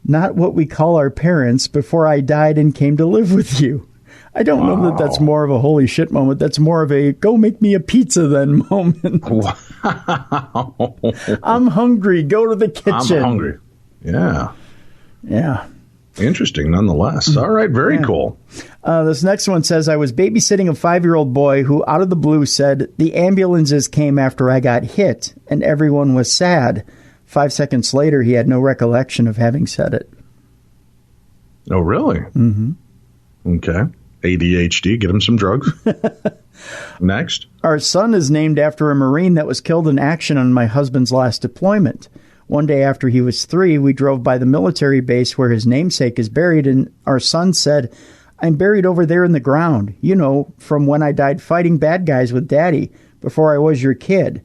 not what we call our parents, before I died and came to live with you. I don't know that that's more of a holy shit moment. That's more of a go make me a pizza then moment. Wow. I'm hungry. Go to the kitchen. I'm hungry. Yeah. Yeah. Interesting nonetheless. All right. Very cool. This next one says, I was babysitting a 5-year-old boy who out of the blue said, the ambulances came after I got hit and everyone was sad. 5 seconds later, he had no recollection of having said it. Oh, really? Mm-hmm. Okay. ADHD, get him some drugs. Next. Our son is named after a Marine that was killed in action on my husband's last deployment. One day after he was 3, we drove by the military base where his namesake is buried, and our son said, I'm buried over there in the ground, from when I died fighting bad guys with Daddy before I was your kid.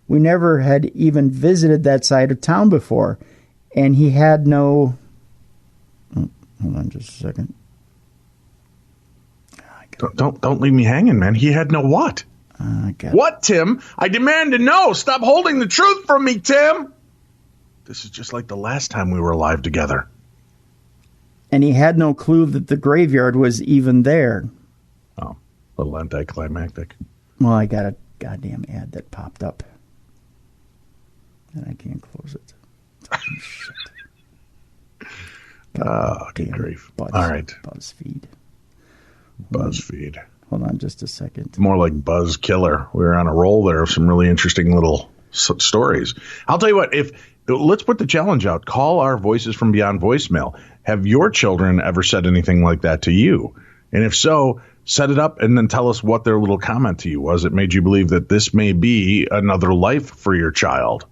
We never had even visited that side of town before, and he had no... Oh, hold on just a second. Don't leave me hanging, man. He had no what? What, Tim? I demand to know. Stop holding the truth from me, Tim. This is just like the last time we were alive together. And he had no clue that the graveyard was even there. Oh, a little anticlimactic. Well, I got a goddamn ad that popped up. And I can't close it. Shit. Good grief. All right. BuzzFeed. Hold on just a second. More like Buzz Killer. We were on a roll there of some really interesting little stories. I'll tell you what, let's put the challenge out. Call our Voices from Beyond voicemail. Have your children ever said anything like that to you? And if so, set it up and then tell us what their little comment to you was. It made you believe that this may be another life for your child.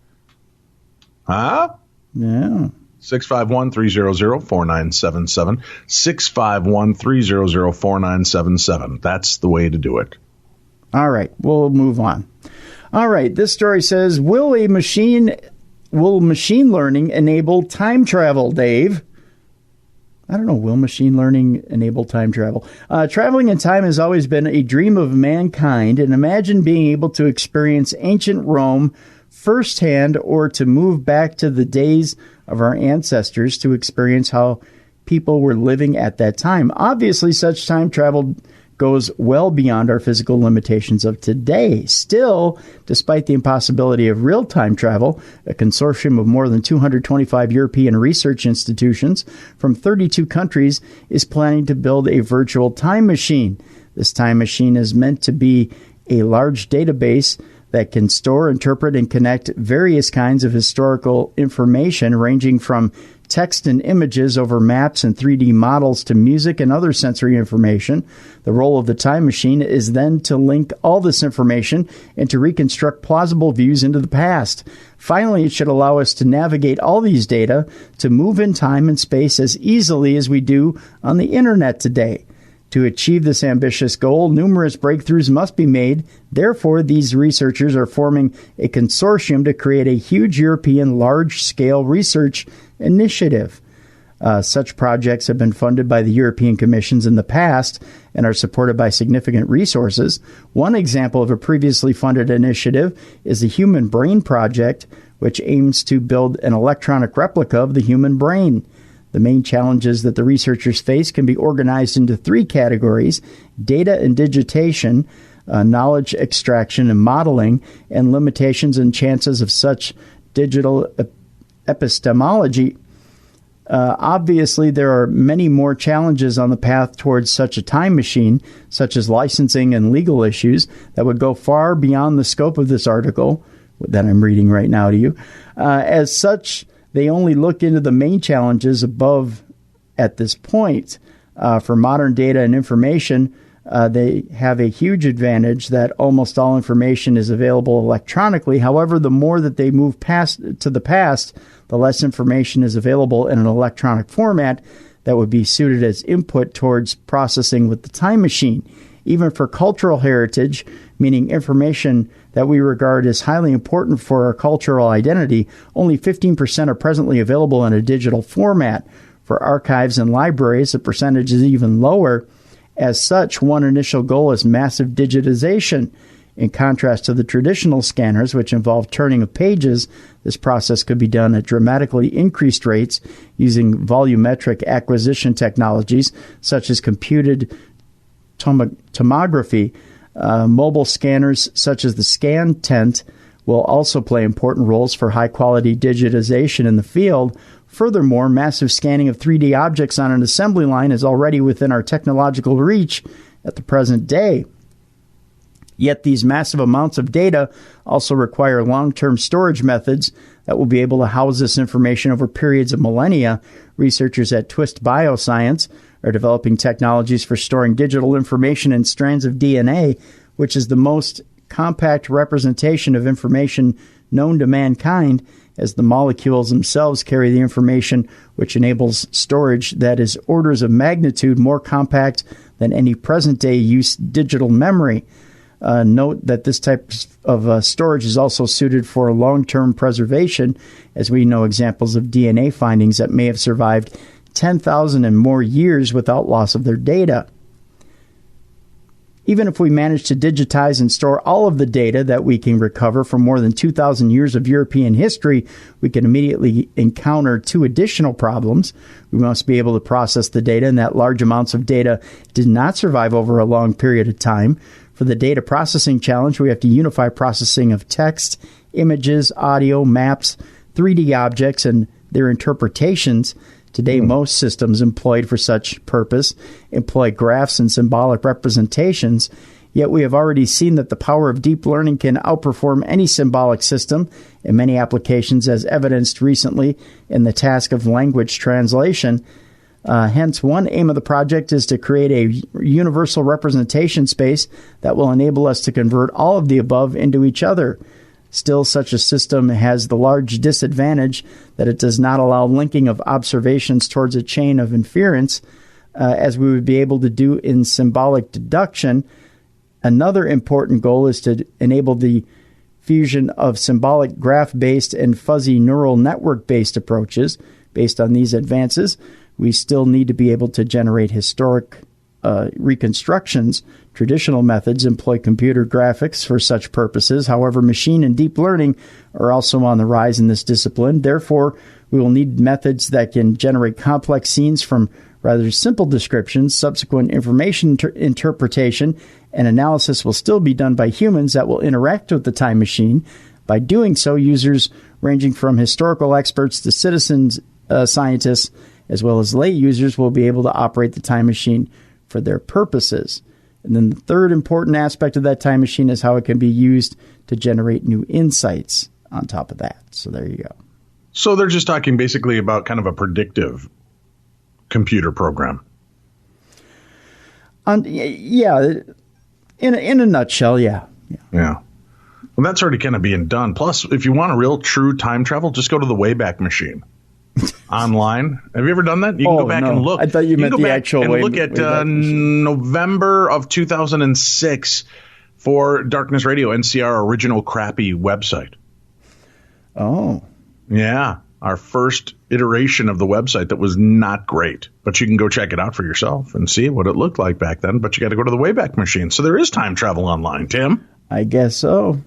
Huh? Yeah. 651-300-4977. 651-300-4977. That's the way to do it. All right, we'll move on. All right, this story says, will machine learning enable time travel, Dave? I don't know, will machine learning enable time travel? Traveling in time has always been a dream of mankind, and imagine being able to experience ancient Rome firsthand, or to move back to the days of our ancestors to experience how people were living at that time. Obviously, such time travel goes well beyond our physical limitations of today. Still, despite the impossibility of real-time travel, a consortium of more than 225 European research institutions from 32 countries is planning to build a virtual time machine. This time machine is meant to be a large database that can store, interpret, and connect various kinds of historical information, ranging from text and images over maps and 3D models to music and other sensory information. The role of the time machine is then to link all this information and to reconstruct plausible views into the past. Finally, it should allow us to navigate all these data to move in time and space as easily as we do on the internet today. To achieve this ambitious goal, numerous breakthroughs must be made. Therefore, these researchers are forming a consortium to create a huge European large-scale research initiative. Such projects have been funded by the European Commissions in the past and are supported by significant resources. One example of a previously funded initiative is the Human Brain Project, which aims to build an electronic replica of the human brain. The main challenges that the researchers face can be organized into three categories: data and digitation, knowledge extraction and modeling, and limitations and chances of such digital epistemology. Obviously, there are many more challenges on the path towards such a time machine, such as licensing and legal issues, that would go far beyond the scope of this article that I'm reading right now to you. As such, they only look into the main challenges above at this point. For modern data and information, they have a huge advantage that almost all information is available electronically. However, the more that they move past to the past, the less information is available in an electronic format that would be suited as input towards processing with the time machine. Even for cultural heritage, meaning information that we regard as highly important for our cultural identity, only 15% are presently available in a digital format. For archives and libraries, the percentage is even lower. As such, one initial goal is massive digitization. In contrast to the traditional scanners, which involve turning of pages, this process could be done at dramatically increased rates using volumetric acquisition technologies such as computed tomography. Mobile scanners such as the Scan Tent will also play important roles for high-quality digitization in the field. Furthermore, massive scanning of 3D objects on an assembly line is already within our technological reach at the present day. Yet these massive amounts of data also require long-term storage methods that will be able to house this information over periods of millennia. Researchers at Twist Bioscience are developing technologies for storing digital information in strands of DNA, which is the most compact representation of information known to mankind, as the molecules themselves carry the information, which enables storage that is orders of magnitude more compact than any present-day use digital memory. Note that this type of storage is also suited for long-term preservation, as we know examples of DNA findings that may have survived 10,000 and more years without loss of their data. Even if we manage to digitize and store all of the data that we can recover from more than 2,000 years of European history, we can immediately encounter two additional problems. We must be able to process the data, and that large amounts of data did not survive over a long period of time. For the data processing challenge, we have to unify processing of text, images, audio, maps, 3D objects, and their interpretations. Today, most systems employed for such purpose employ graphs and symbolic representations. Yet we have already seen that the power of deep learning can outperform any symbolic system in many applications, as evidenced recently in the task of language translation. Hence, one aim of the project is to create a universal representation space that will enable us to convert all of the above into each other. Still, such a system has the large disadvantage that it does not allow linking of observations towards a chain of inference, as we would be able to do in symbolic deduction. Another important goal is to enable the fusion of symbolic graph-based and fuzzy neural network-based approaches. Based on these advances, we still need to be able to generate historic reconstructions. Traditional methods employ computer graphics for such purposes. However, machine and deep learning are also on the rise in this discipline. Therefore, we will need methods that can generate complex scenes from rather simple descriptions. Subsequent information interpretation and analysis will still be done by humans that will interact with the time machine. By doing so, users ranging from historical experts to citizens, scientists, as well as lay users will be able to operate the time machine for their purposes. And then the third important aspect of that time machine is how it can be used to generate new insights on top of that. So there you go. So they're just talking basically about kind of a predictive computer program. Yeah, in a nutshell, yeah. Well, that's already kind of being done. Plus, if you want a real true time travel, just go to the Wayback Machine online. Have you ever done that? You can go back and look. I thought you meant the actual and look at November of 2006 for Darkness Radio, NCR original crappy website. Oh. Yeah. Our first iteration of the website that was not great. But you can go check it out for yourself and see what it looked like back then. But you got to go to the Wayback Machine. So there is time travel online, Tim. I guess so.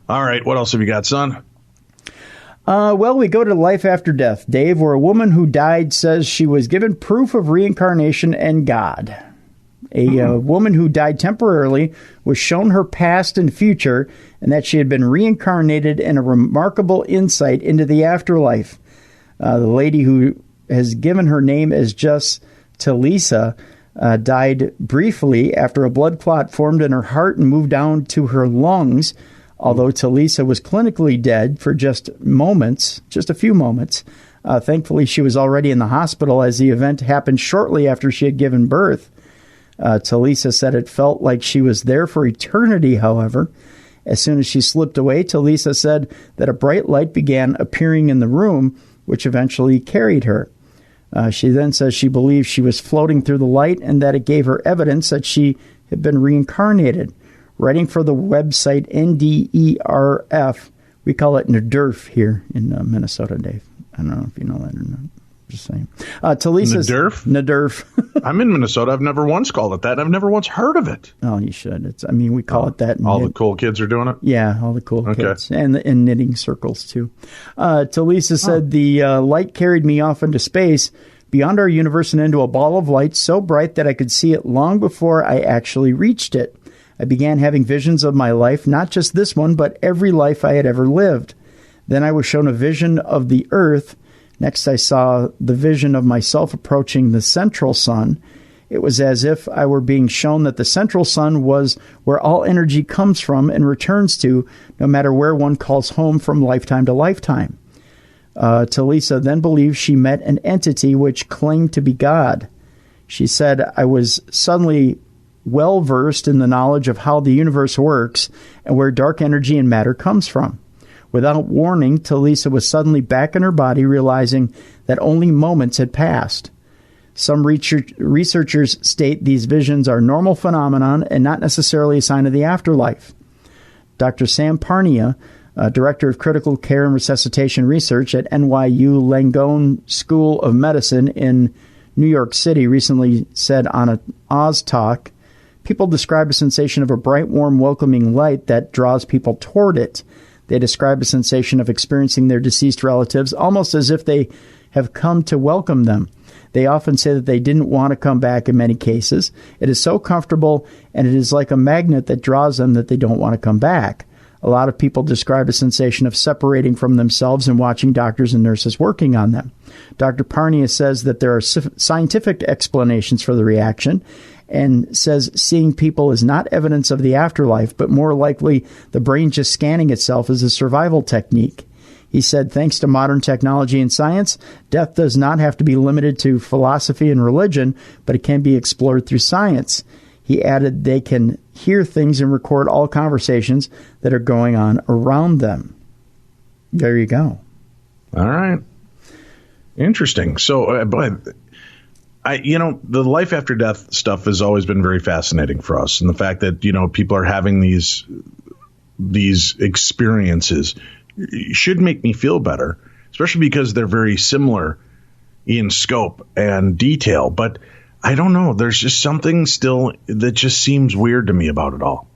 All right. What else have you got, son? Well, we go to life after death, Dave, where a woman who died says she was given proof of reincarnation and God. A woman who died temporarily was shown her past and future, and that she had been reincarnated in a remarkable insight into the afterlife. The lady, who has given her name as just Talisa, died briefly after a blood clot formed in her heart and moved down to her lungs. Although Talisa was clinically dead for just a few moments. Thankfully, she was already in the hospital as the event happened shortly after she had given birth. Talisa said it felt like she was there for eternity, however. As soon as she slipped away, Talisa said that a bright light began appearing in the room, which eventually carried her. She then says she believes she was floating through the light and that it gave her evidence that she had been reincarnated. Writing for the website NDERF, we call it NDERF here in Minnesota, Dave. I don't know if you know that or not. Just saying. Talisa's NDERF? NDERF. I'm in Minnesota. I've never once called it that. I've never once heard of it. Oh, you should. We call it that. All the cool kids are doing it? Yeah, all the cool kids. And in knitting circles, too. Talisa said, the light carried me off into space, beyond our universe and into a ball of light so bright that I could see it long before I actually reached it. I began having visions of my life, not just this one, but every life I had ever lived. Then I was shown a vision of the earth. Next, I saw the vision of myself approaching the central sun. It was as if I were being shown that the central sun was where all energy comes from and returns to, no matter where one calls home from lifetime to lifetime. Talisa then believed she met an entity which claimed to be God. She said, I was suddenly well-versed in the knowledge of how the universe works and where dark energy and matter comes from. Without warning, Talisa was suddenly back in her body, realizing that only moments had passed. Some researchers state these visions are normal phenomenon and not necessarily a sign of the afterlife. Dr. Sam Parnia, Director of Critical Care and Resuscitation Research at NYU Langone School of Medicine in New York City, recently said on an Oz Talk, people describe a sensation of a bright, warm, welcoming light that draws people toward it. They describe a sensation of experiencing their deceased relatives almost as if they have come to welcome them. They often say that they didn't want to come back in many cases. It is so comfortable, and it is like a magnet that draws them that they don't want to come back. A lot of people describe a sensation of separating from themselves and watching doctors and nurses working on them. Dr. Parnia says that there are scientific explanations for the reaction, and says seeing people is not evidence of the afterlife, but more likely the brain just scanning itself as a survival technique. He said, thanks to modern technology and science, death does not have to be limited to philosophy and religion, but it can be explored through science. He added they can hear things and record all conversations that are going on around them. There you go. All right. Interesting. So, the life after death stuff has always been very fascinating for us. And the fact that, people are having these experiences should make me feel better, especially because they're very similar in scope and detail. But I don't know. There's just something still that just seems weird to me about it all.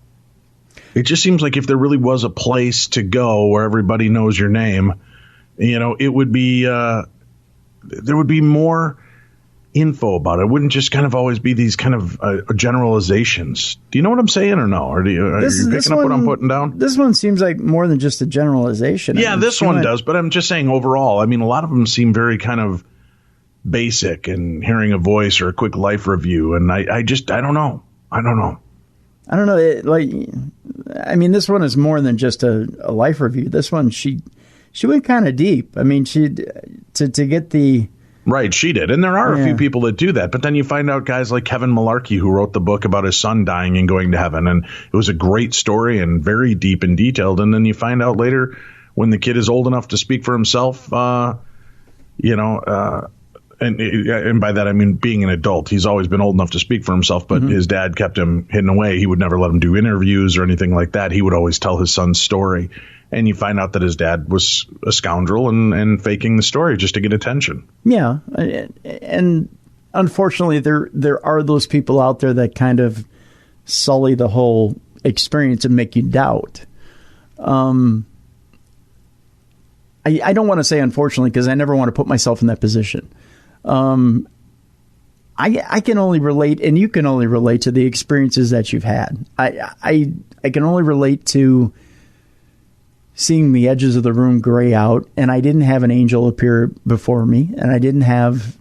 It just seems like if there really was a place to go where everybody knows your name, it would be there would be more info about it. It wouldn't just kind of always be these kind of generalizations. Do you know what I'm saying or no? Or are you picking up what I'm putting down? This one seems like more than just a generalization. Yeah, this one does, but I'm just saying overall. I mean, a lot of them seem very kind of basic and hearing a voice or a quick life review. And I don't know. I don't know. This one is more than just a life review. This one, she went kind of deep. I mean, to get the... Right, she did. And there are a few people that do that. But then you find out guys like Kevin Malarkey, who wrote the book about his son dying and going to heaven. And it was a great story and very deep and detailed. And then you find out later when the kid is old enough to speak for himself, and by that I mean being an adult. He's always been old enough to speak for himself, but his dad kept him hidden away. He would never let him do interviews or anything like that. He would always tell his son's story. And you find out that his dad was a scoundrel and faking the story just to get attention. Yeah. And unfortunately, there are those people out there that kind of sully the whole experience and make you doubt. I don't want to say unfortunately, because I never want to put myself in that position. I can only relate, and you can only relate to the experiences that you've had. I can only relate to seeing the edges of the room gray out, and I didn't have an angel appear before me, and I didn't have,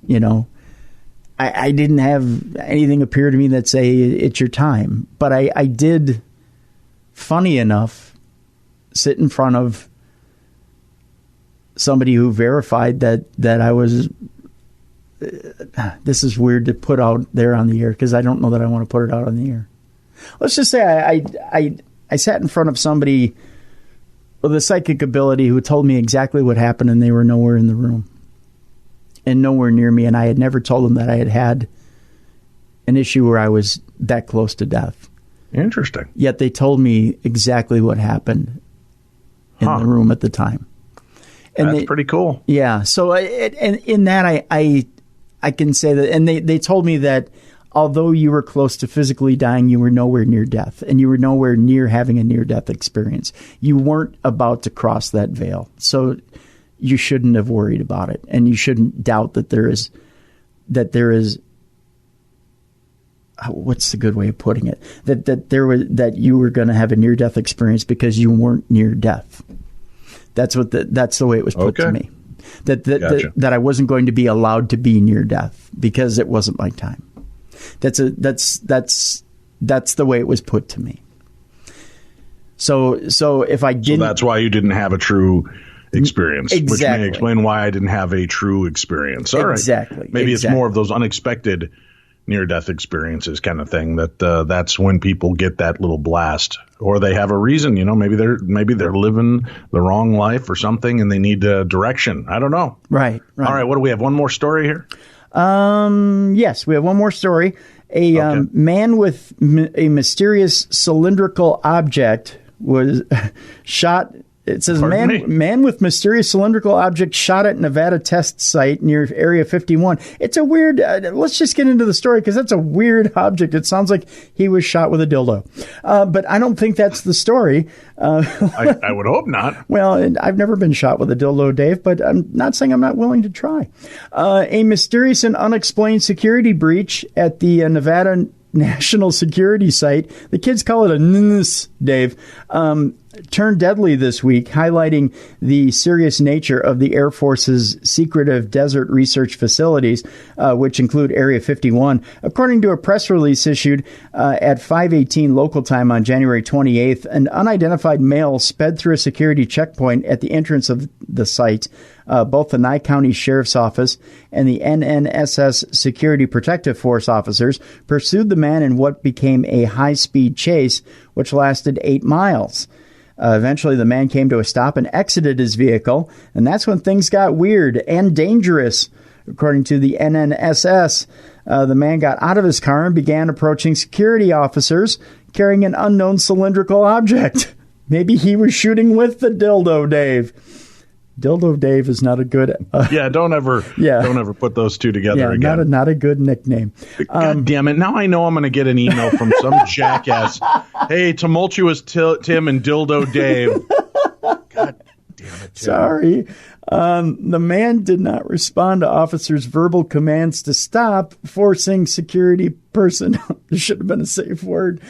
I didn't have anything appear to me that say it's your time. But I did, funny enough, sit in front of somebody who verified that I was. This is weird to put out there on the air because I don't know that I want to put it out on the air. Let's just say I sat in front of somebody with a psychic ability who told me exactly what happened, and they were nowhere in the room and nowhere near me. And I had never told them that I had an issue where I was that close to death. Interesting. Yet they told me exactly what happened in the room at the time. And that's pretty cool. Yeah. So in that, I can say that, and they told me that although you were close to physically dying, you were nowhere near death, and you were nowhere near having a near-death experience. You weren't about to cross that veil, so you shouldn't have worried about it, and you shouldn't doubt that there is. What's the good way of putting it? That you were going to have a near-death experience because you weren't near death. That's the way it was put to me. Gotcha. That I wasn't going to be allowed to be near death because it wasn't my time. That's the way it was put to me. So if I didn't, so that's why you didn't have a true experience, exactly. Which may explain why I didn't have a true experience. All exactly. Right. Maybe it's more of those unexpected near-death experiences kind of thing that's when people get that little blast, or they have a reason. Maybe they're living the wrong life or something, and they need direction. I don't know. Right. All right. What do we have? One more story here. Yes, we have one more story. A man with a mysterious cylindrical object was shot. It says man with mysterious cylindrical object shot at Nevada test site near Area 51. It's a weird. Let's just get into the story because that's a weird object. It sounds like he was shot with a dildo, but I don't think that's the story. I would hope not. Well, I've never been shot with a dildo, Dave, but I'm not saying I'm not willing to try. A mysterious and unexplained security breach at the Nevada National Security Site. The kids call it a NNS, Dave. turned deadly this week, highlighting the serious nature of the Air Force's secretive desert research facilities, which include Area 51. According to a press release issued at 5:18 local time on January 28th, an unidentified male sped through a security checkpoint at the entrance of the site. Both the Nye County Sheriff's Office and the NNSS Security Protective Force officers pursued the man in what became a high-speed chase, which lasted 8 miles. Eventually, the man came to a stop and exited his vehicle, and that's when things got weird and dangerous. According to the NNSS, the man got out of his car and began approaching security officers carrying an unknown cylindrical object. Maybe he was shooting with the Dildo Dave. Dildo Dave is not a good... don't ever put those two together again. Not a good nickname. God damn it. Now I know I'm going to get an email from some jackass. Hey, Tumultuous Tim and Dildo Dave. God damn it, Tim. Sorry. The man did not respond to officers' verbal commands to stop, forcing security personnel... This should have been a safe word.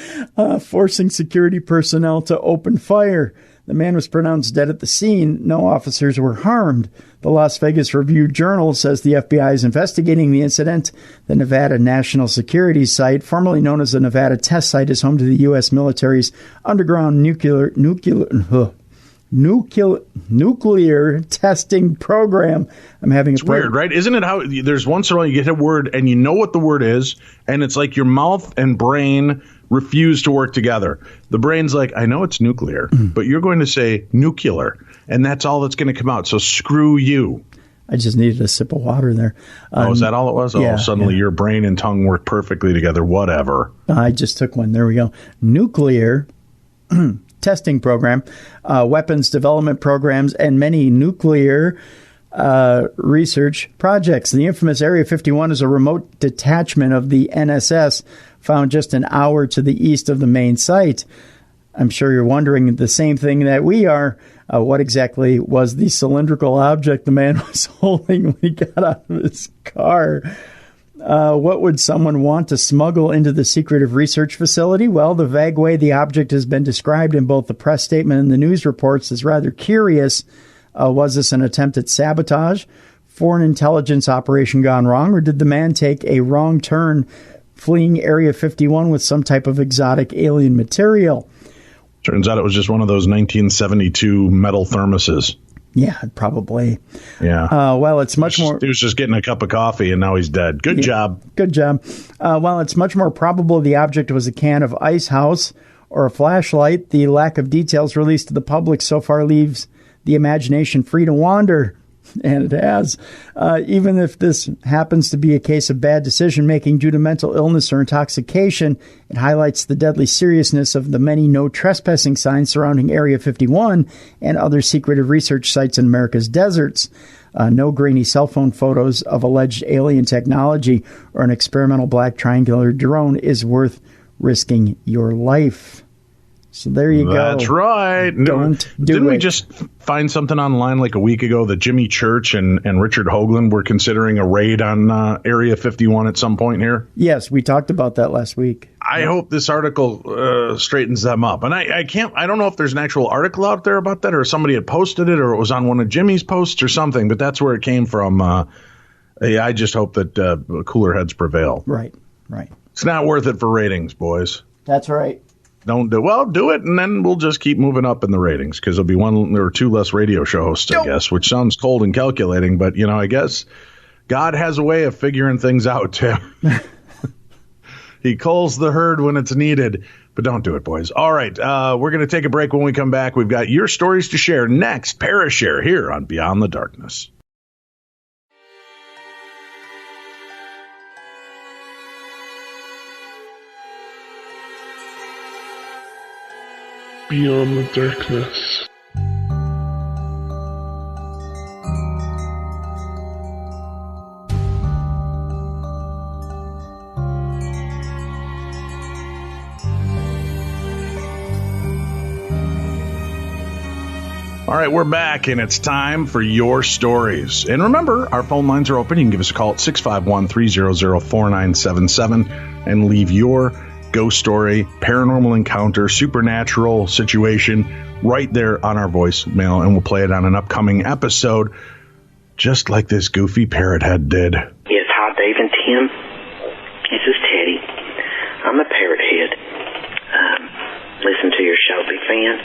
Forcing security personnel to open fire. The man was pronounced dead at the scene. No officers were harmed. The Las Vegas Review-Journal says the FBI is investigating the incident. The Nevada National Security Site, formerly known as the Nevada Test Site, is home to the U.S. military's underground nuclear testing program. I'm having It's weird, right? Isn't it how there's once in a while you get a word and you know what the word is, and it's like your mouth and brain refuse to work together. The brain's like, I know it's nuclear, but you're going to say nuclear, and that's all that's going to come out. So screw you. I just needed a sip of water there. Is that all it was? Yeah, suddenly your brain and tongue work perfectly together. Whatever. I just took one. There we go. Nuclear testing program, weapons development programs, and many nuclear research projects. The infamous Area 51 is a remote detachment of the NSS found just an hour to the east of the main site. I'm sure you're wondering the same thing that we are. What exactly was the cylindrical object the man was holding when he got out of his car? What would someone want to smuggle into the secretive research facility? Well, the vague way the object has been described in both the press statement and the news reports is rather curious. Was this an attempt at sabotage, foreign intelligence operation gone wrong, or did the man take a wrong turn fleeing Area 51 with some type of exotic alien material? Turns out it was just one of those 1972 metal thermoses. Yeah, probably. Yeah. Well, it's much more... He was just getting a cup of coffee, and now he's dead. Good job. Good job. While it's much more probable the object was a can of Ice House or a flashlight, the lack of details released to the public so far leaves the imagination free to wander. And it has. Even if this happens to be a case of bad decision-making due to mental illness or intoxication, it highlights the deadly seriousness of the many no trespassing signs surrounding Area 51 and other secretive research sites in America's deserts. No grainy cell phone photos of alleged alien technology or an experimental black triangular drone is worth risking your life. So there you go. That's right. Didn't we just find something online like a week ago that Jimmy Church and Richard Hoagland were considering a raid on Area 51 at some point here? Yes, we talked about that last week. I hope this article straightens them up. And I don't know if there's an actual article out there about that, or somebody had posted it, or it was on one of Jimmy's posts or something, but that's where it came from. I just hope that cooler heads prevail. Right. It's not worth it for ratings, boys. That's right. Do it, and then we'll just keep moving up in the ratings, because there'll be one or two less radio show hosts, I guess, which sounds cold and calculating, but, I guess God has a way of figuring things out, Tim. He culls the herd when it's needed, but don't do it, boys. All right, we're going to take a break. When we come back, we've got your stories to share next. ParaShare here on Beyond the Darkness. Beyond the Darkness. All right, we're back, and it's time for your stories. And remember, our phone lines are open. You can give us a call at 651-300-4977 and leave your ghost story, paranormal encounter, supernatural situation, right there on our voicemail, and we'll play it on an upcoming episode, just like this goofy parrot head did. Yes, hi, Dave and Tim. This is Teddy. I'm a parrot head. Listen to your show, big fan.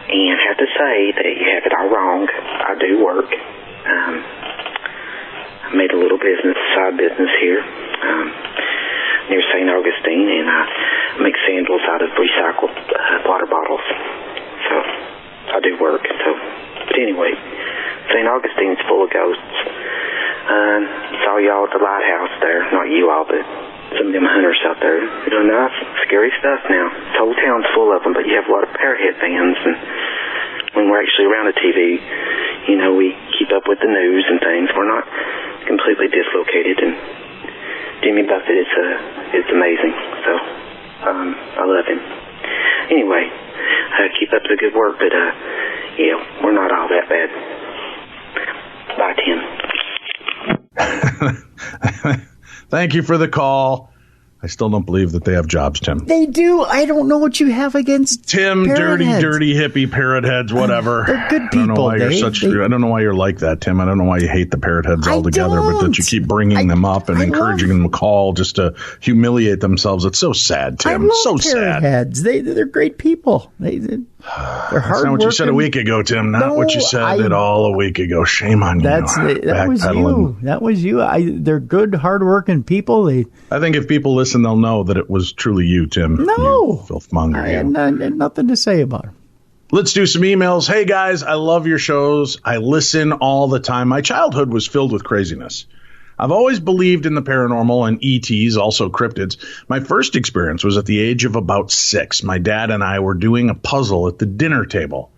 And have to say that you have it all wrong. I do work. I made a little side business here near St. Augustine, and I make sandals out of recycled water bottles. So I do work. But anyway, St. Augustine's full of ghosts. Saw y'all at the lighthouse there. Not you all, but some of them hunters out there. Nice, scary stuff now. The whole town's full of them, but you have a lot of parrothead fans. And when we're actually around the TV, we keep up with the news and things. We're not completely dislocated. And Jimmy Buffett is amazing. So I love him. Anyway, keep up the good work, but we're not all that bad. Bye, Tim. Thank you for the call. I still don't believe that they have jobs, Tim. They do. I don't know what you have against Tim. Dirty hippie parrot heads, whatever. They're good people. I don't know why you're like that, Tim. I don't know why you hate the parrot heads altogether, but that you keep bringing them up and encouraging them to call just to humiliate themselves. It's so sad, Tim. I love so parrot sad. Heads. They're great people. They're hard. That's not what you said a week ago, Tim. Not what you said at all a week ago. Shame on you. That was you. That was you. They're good, hardworking people. I think if people listen, they'll know that it was truly you, Tim. No. You filthmonger. I had nothing to say about it. Let's do some emails. Hey, guys, I love your shows. I listen all the time. My childhood was filled with craziness. I've always believed in the paranormal and ETs, also cryptids. My first experience was at the age of about 6. My dad and I were doing a puzzle at the dinner table.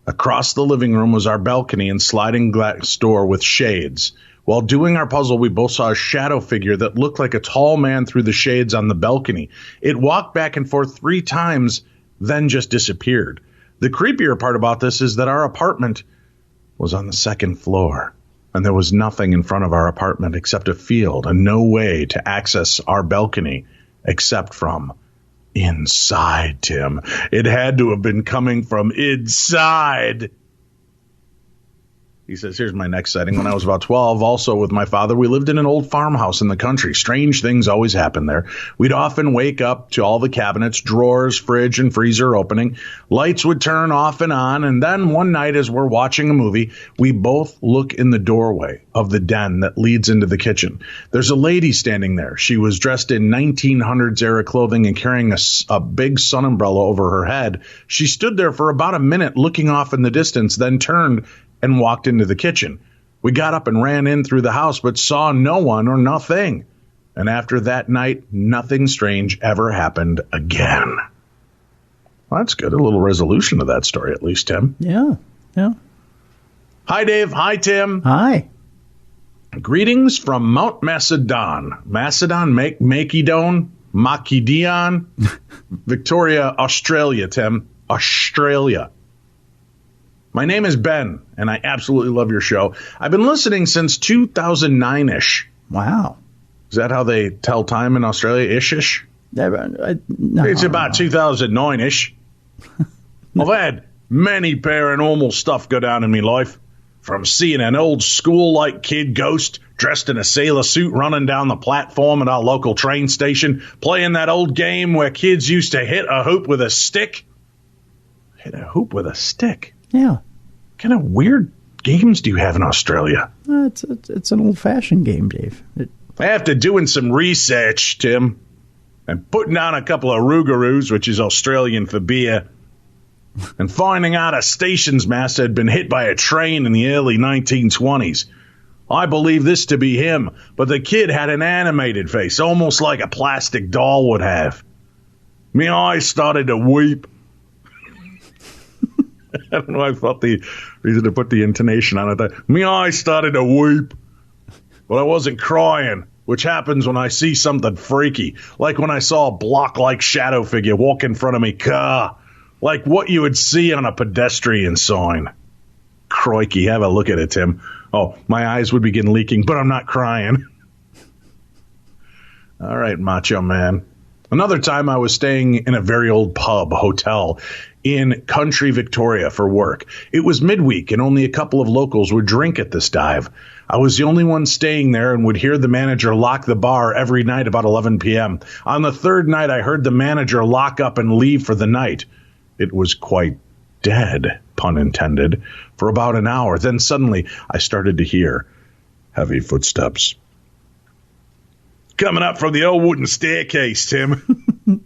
Across the living room was our balcony and sliding glass door with shades. While doing our puzzle, we both saw a shadow figure that looked like a tall man through the shades on the balcony. It walked back and forth 3 times, then just disappeared. The creepier part about this is that our apartment was on the 2nd floor, and there was nothing in front of our apartment except a field and no way to access our balcony except from inside, Tim. It had to have been coming from inside. He says, here's my next sighting. When I was about 12, also with my father, we lived in an old farmhouse in the country. Strange things always happen there. We'd often wake up to all the cabinets, drawers, fridge, and freezer opening. Lights would turn off and on. And then one night as we're watching a movie, we both look in the doorway of the den that leads into the kitchen. There's a lady standing there. She was dressed in 1900s era clothing and carrying a big sun umbrella over her head. She stood there for about a minute looking off in the distance, then turned and walked into the kitchen. We got up and ran in through the house, but saw no one or nothing. And after that night, nothing strange ever happened again. Well, that's good. A little resolution to that story, at least, Tim. Yeah. Hi, Dave. Hi, Tim. Hi. Greetings from Mount Macedon. Macedon, Victoria, Australia, Tim. Australia. My name is Ben, and I absolutely love your show. I've been listening since 2009-ish. Wow. Is that how they tell time in Australia? Ish-ish? No, it's about 2009-ish. I've had many paranormal stuff go down in my life. From seeing an old school-like kid ghost dressed in a sailor suit running down the platform at our local train station, playing that old game where kids used to hit a hoop with a stick. Hit a hoop with a stick? Yeah. What kind of weird games do you have in Australia? It's an old-fashioned game, Dave. After doing some research, Tim, and putting down a couple of Rougaroos, which is Australian for beer, and finding out a stations master had been hit by a train in the early 1920s, I believe this to be him, but the kid had an animated face, almost like a plastic doll would have. My eyes started to weep. I don't know. I thought the reason to put the intonation on it. That my eyes started to weep, but I wasn't crying, which happens when I see something freaky, like when I saw a block-like shadow figure walk in front of me car, like what you would see on a pedestrian sign. Crikey, have a look at it, Tim. Oh, my eyes would begin leaking, but I'm not crying. All right, macho man. Another time I was staying in a very old pub hotel in country Victoria for work. It was midweek and only a couple of locals would drink at this dive. I was the only one staying there and would hear the manager lock the bar every night about 11 p.m. On the third night, I heard the manager lock up and leave for the night. It was quite dead, pun intended, for about an hour. Then suddenly I started to hear heavy footsteps coming up from the old wooden staircase, Tim.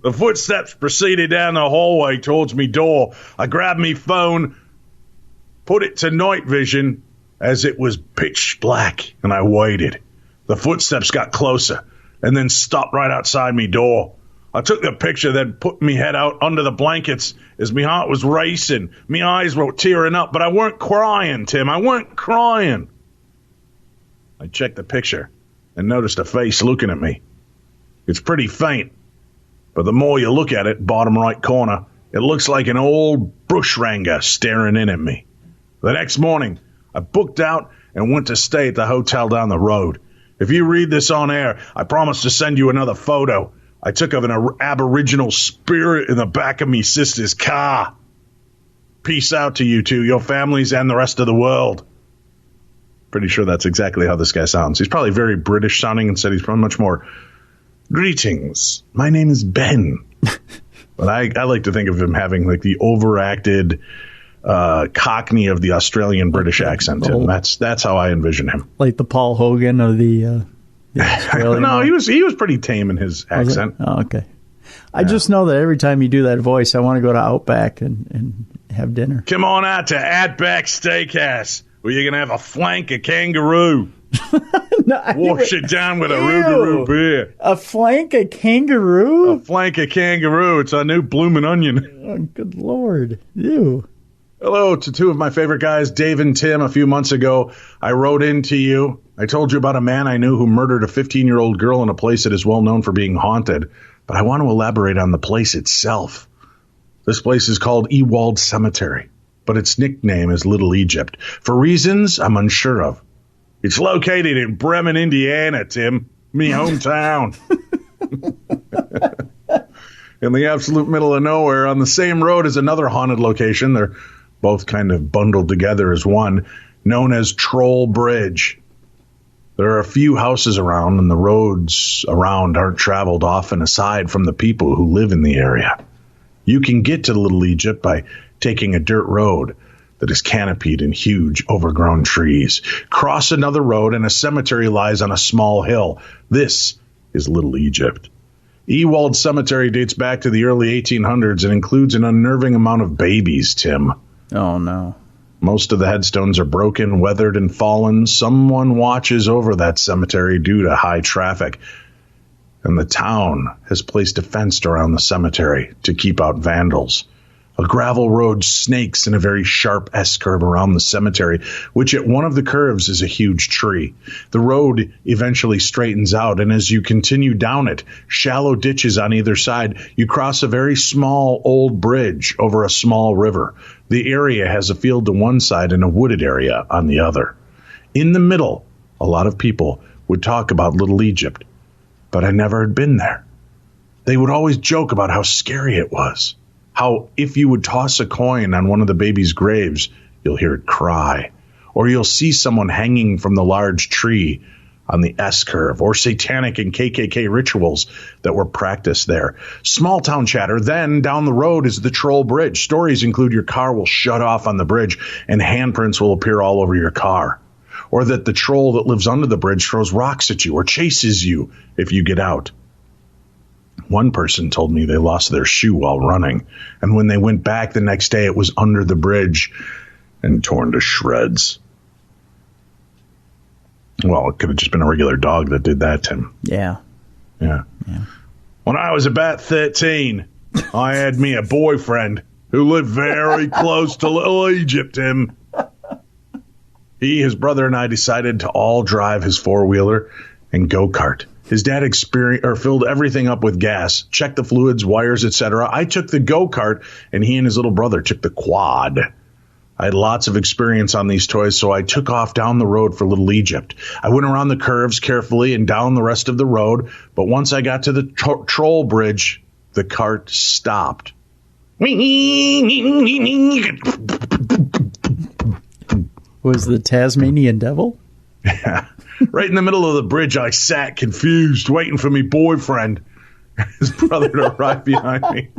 The footsteps proceeded down the hallway towards me door. I grabbed me phone, put it to night vision as it was pitch black, and I waited. The footsteps got closer and then stopped right outside me door. I took the picture, then put me head out under the blankets as me heart was racing. Me eyes were tearing up, but I weren't crying, Tim. I weren't crying. I checked the picture and noticed a face looking at me. It's pretty faint, but the more you look at it, bottom right corner, it looks like an old bushranger staring in at me. The next morning, I booked out and went to stay at the hotel down the road. If you read this on air, I promise to send you another photo I took of an aboriginal spirit in the back of me sister's car. Peace out to you two, your families, and the rest of the world. Pretty sure that's exactly how this guy sounds. He's probably very British sounding and said he's probably much more, greetings, my name is Ben. But I like to think of him having like the overacted Cockney of the Australian British accent. And that's how I envision him. Like the Paul Hogan of the Australian. No, he was pretty tame in his accent. Oh, okay. I just know that every time you do that voice, I want to go to Outback and have dinner. Come on out to Outback Steakhouse, where you're going to have a flank of kangaroo. Wash it down with a Rougarou beer. A flank of kangaroo? A flank of kangaroo. It's a new bloomin' onion. Oh, good Lord. Ew. Hello to two of my favorite guys, Dave and Tim. A few months ago, I wrote into you. I told you about a man I knew who murdered a 15-year-old girl in a place that is well known for being haunted. But I want to elaborate on the place itself. This place is called Ewald Cemetery, but its nickname is Little Egypt, for reasons I'm unsure of. It's located in Bremen, Indiana, Tim, me hometown. In the absolute middle of nowhere, on the same road as another haunted location. They're both kind of bundled together as one, known as Troll Bridge. There are a few houses around, and the roads around aren't traveled often aside from the people who live in the area. You can get to Little Egypt by taking a dirt road that is canopied in huge, overgrown trees. Cross another road, and a cemetery lies on a small hill. This is Little Egypt. Ewald Cemetery dates back to the early 1800s and includes an unnerving amount of babies, Tim. Oh, no. Most of the headstones are broken, weathered, and fallen. Someone watches over that cemetery due to high traffic. And the town has placed a fence around the cemetery to keep out vandals. A gravel road snakes in a very sharp S-curve around the cemetery, which at one of the curves is a huge tree. The road eventually straightens out, and as you continue down it, shallow ditches on either side, you cross a very small old bridge over a small river. The area has a field to one side and a wooded area on the other. In the middle, a lot of people would talk about Little Egypt, but I never had been there. They would always joke about how scary it was. How if you would toss a coin on one of the babies' graves, you'll hear it cry. Or you'll see someone hanging from the large tree on the S-curve. Or satanic and KKK rituals that were practiced there. Small town chatter. Then down the road is the Troll Bridge. Stories include your car will shut off on the bridge and handprints will appear all over your car. Or that the troll that lives under the bridge throws rocks at you or chases you if you get out. One person told me they lost their shoe while running, and when they went back the next day, it was under the bridge and torn to shreds. Well, it could have just been a regular dog that did that, Tim. Yeah. When I was about 13, I had me a boyfriend who lived very close to Little Egypt, Tim. He, his brother, and I decided to all drive his four-wheeler and go-kart. His dad filled everything up with gas, checked the fluids, wires, etc. I took the go-kart, and he and his little brother took the quad. I had lots of experience on these toys, so I took off down the road for Little Egypt. I went around the curves carefully and down the rest of the road, but once I got to the troll bridge, the cart stopped. Was the Tasmanian devil? Yeah. Right in the middle of the bridge, I sat confused, waiting for me boyfriend, his brother, to arrive behind me.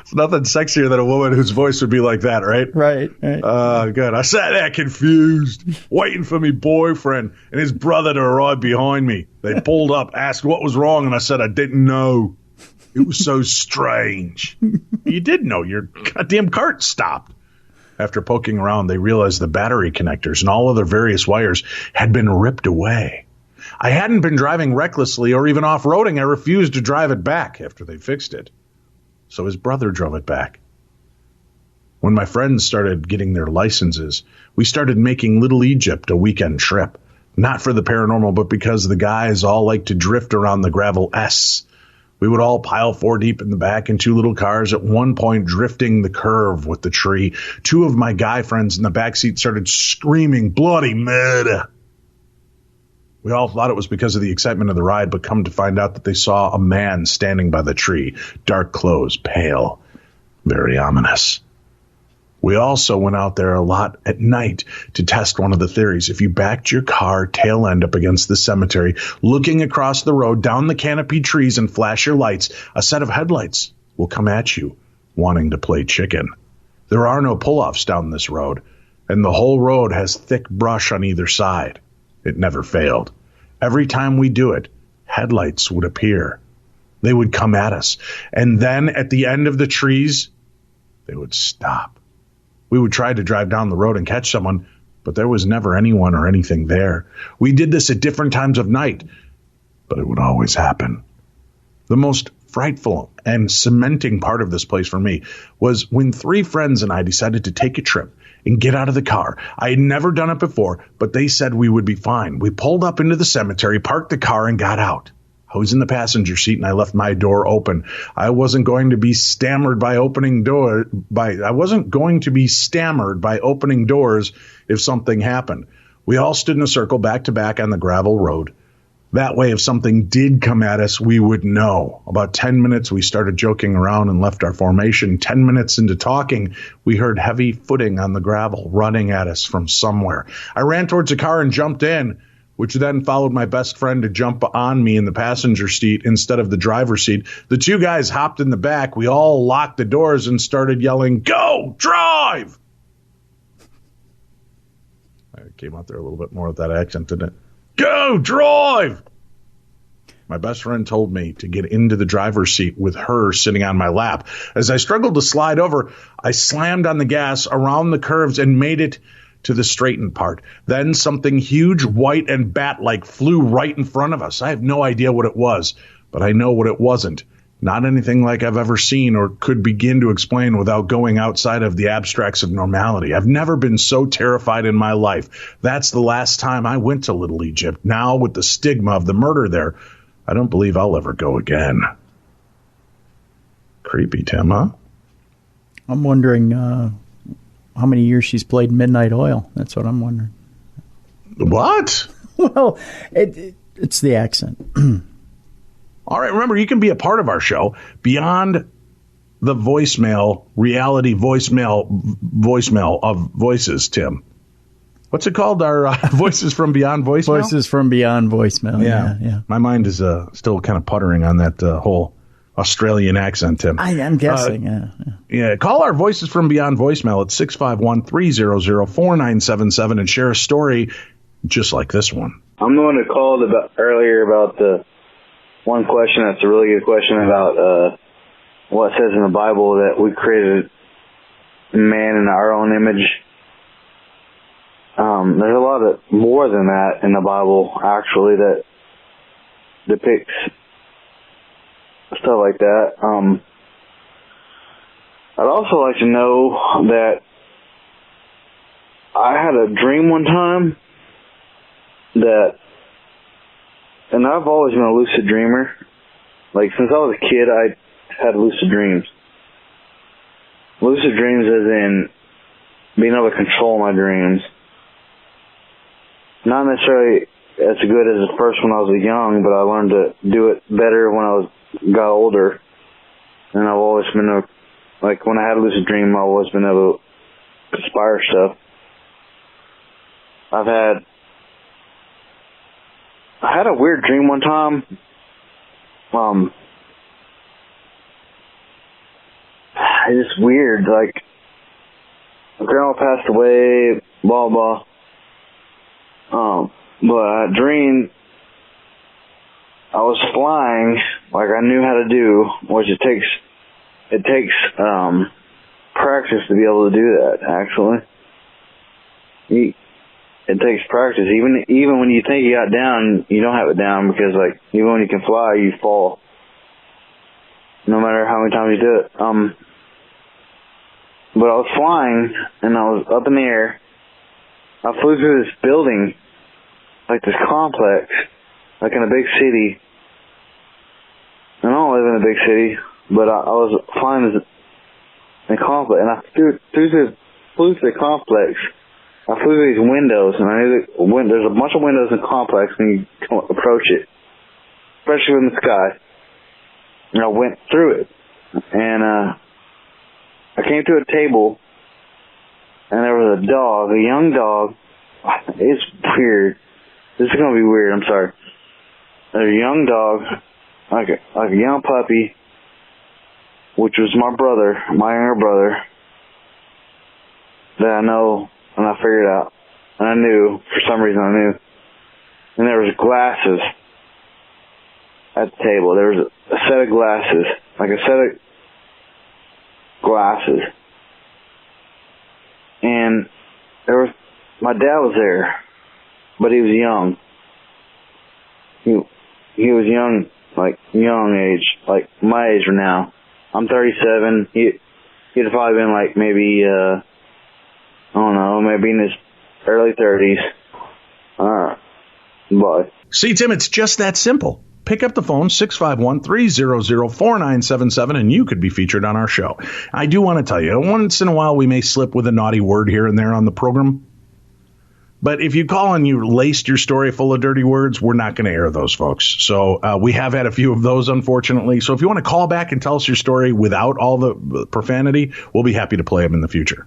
It's nothing sexier than a woman whose voice would be like that, right? Right. Good. I sat there confused, waiting for me boyfriend and his brother to arrive behind me. They pulled up, asked what was wrong, and I said I didn't know. It was so strange. You did know. Your goddamn cart stopped. After poking around, they realized the battery connectors and all other various wires had been ripped away. I hadn't been driving recklessly or even off-roading. I refused to drive it back after they fixed it. So his brother drove it back. When my friends started getting their licenses, we started making Little Egypt a weekend trip. Not for the paranormal, but because the guys all like to drift around the gravel S. We would all pile 4 deep in the back in 2 little cars, at one point drifting the curve with the tree. 2 of my guy friends in the backseat started screaming, "Bloody murder!" We all thought it was because of the excitement of the ride, but come to find out that they saw a man standing by the tree, dark clothes, pale, very ominous. We also went out there a lot at night to test one of the theories. If you backed your car tail end up against the cemetery, looking across the road down the canopy trees and flash your lights, a set of headlights will come at you, wanting to play chicken. There are no pull-offs down this road, and the whole road has thick brush on either side. It never failed. Every time we do it, headlights would appear. They would come at us, and then at the end of the trees, they would stop. We would try to drive down the road and catch someone, but there was never anyone or anything there. We did this at different times of night, but it would always happen. The most frightful and cementing part of this place for me was when 3 friends and I decided to take a trip and get out of the car. I had never done it before, but they said we would be fine. We pulled up into the cemetery, parked the car, and got out. I was in the passenger seat and I left my door open. I wasn't going to be stammered by opening doors if something happened. We all stood in a circle back to back on the gravel road. That way, if something did come at us, we would know. About 10 minutes, we started joking around and left our formation. 10 minutes into talking, we heard heavy footing on the gravel running at us from somewhere. I ran towards the car and jumped in, which then followed my best friend to jump on me in the passenger seat instead of the driver's seat. The 2 guys hopped in the back. We all locked the doors and started yelling, "Go, drive!" I came out there a little bit more with that accent, didn't it? Go, drive! My best friend told me to get into the driver's seat with her sitting on my lap. As I struggled to slide over, I slammed on the gas around the curves and made it to the straightened part. Then something huge, white, and bat-like flew right in front of us. I have no idea what it was, but I know what it wasn't. Not anything like I've ever seen or could begin to explain without going outside of the abstracts of normality. I've never been so terrified in my life. That's the last time I went to Little Egypt. Now, with the stigma of the murder there, I don't believe I'll ever go again. Creepy, Tim, huh? I'm wondering how many years she's played Midnight Oil. That's what I'm wondering. What? Well, it's the accent. All right, remember, you can be a part of our show beyond the voicemail, reality voicemail of voices, Tim. What's it called? Our Voices from Beyond voicemail? Voices from Beyond voicemail. Yeah. My mind is still kind of puttering on that whole Australian accent, Tim. I'm guessing, Yeah, call our Voices from Beyond voicemail at 651-300-4977 and share a story just like this one. I'm the one who called earlier about the one question that's a really good question about what it says in the Bible that we created man in our own image. There's a lot of more than that in the Bible, actually, that depicts stuff like that. I'd also like to know that I had a dream one time and I've always been a lucid dreamer. Like, since I was a kid, I had lucid dreams. Lucid dreams as in, being able to control my dreams. Not necessarily as good as the first when I was young, but I learned to do it better when I got older. And I've always been like when I had a lucid dream, I've always been able to conspire stuff. I had a weird dream one time. It's just weird. Like, my grandma passed away, blah, blah. But I dreamed I was flying like I knew how to do, which it takes practice to be able to do that, actually. It takes practice. Even when you think you got down, you don't have it down, because like even when you can fly, you fall. No matter how many times you do it. But I was flying and I was up in the air. I flew through this building, like this complex, like in a big city. And I don't live in a big city, but I was flying this in a complex, and I flew through the complex. I flew through these windows, and I knew that there's a bunch of windows in the complex when you approach it, especially in the sky. And I went through it, and I came to a table, and there was a dog, a young dog. It's weird. This is gonna be weird. I'm sorry. There's a young dog, like a young puppy, which was my brother, my younger brother, that I know. And I figured out, and I knew, for some reason I knew. And there was glasses at the table. There was a set of glasses, like a set of glasses. And my dad was there, but he was young. He was young, like young age, like my age now. I'm 37. He'd probably been like maybe, I don't know, maybe in his early 30s. Bye. See, Tim, it's just that simple. Pick up the phone, 651-300-4977, and you could be featured on our show. I do want to tell you, once in a while we may slip with a naughty word here and there on the program. But if you call and you laced your story full of dirty words, we're not going to air those, folks. So we have had a few of those, unfortunately. So if you want to call back and tell us your story without all the profanity, we'll be happy to play them in the future.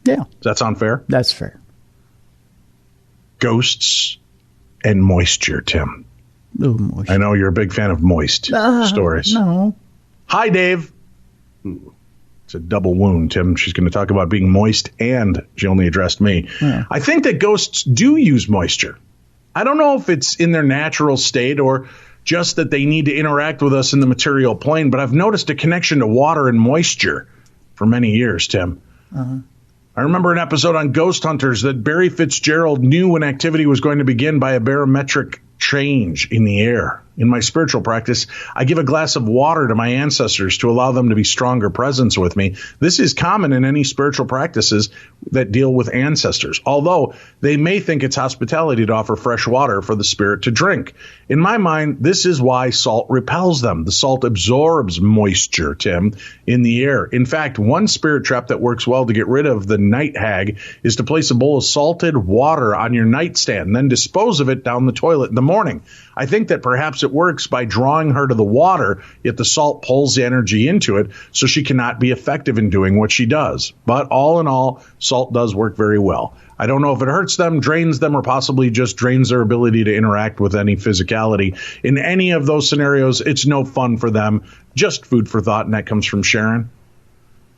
Yeah. Does that sound fair? That's fair. Ghosts and moisture, Tim. Ooh, moisture. I know you're a big fan of moist stories. No. Hi, Dave. Ooh, it's a double wound, Tim. She's going to talk about being moist, and she only addressed me. Yeah. I think that ghosts do use moisture. I don't know if it's in their natural state or just that they need to interact with us in the material plane, but I've noticed a connection to water and moisture for many years, Tim. Uh-huh. I remember an episode on Ghost Hunters that Barry Fitzgerald knew when activity was going to begin by a barometric change in the air. In my spiritual practice, I give a glass of water to my ancestors to allow them to be stronger presence with me. This is common in any spiritual practices that deal with ancestors, although they may think it's hospitality to offer fresh water for the spirit to drink. In my mind, this is why salt repels them. The salt absorbs moisture, Tim, in the air. In fact, one spirit trap that works well to get rid of the night hag is to place a bowl of salted water on your nightstand, and then dispose of it down the toilet in the morning. I think that perhaps it works by drawing her to the water, yet the salt pulls the energy into it, so she cannot be effective in doing what she does. But all in all, salt does work very well. I don't know if it hurts them, drains them, or possibly just drains their ability to interact with any physicality. In any of those scenarios, it's no fun for them. Just food for thought, and that comes from Sharon.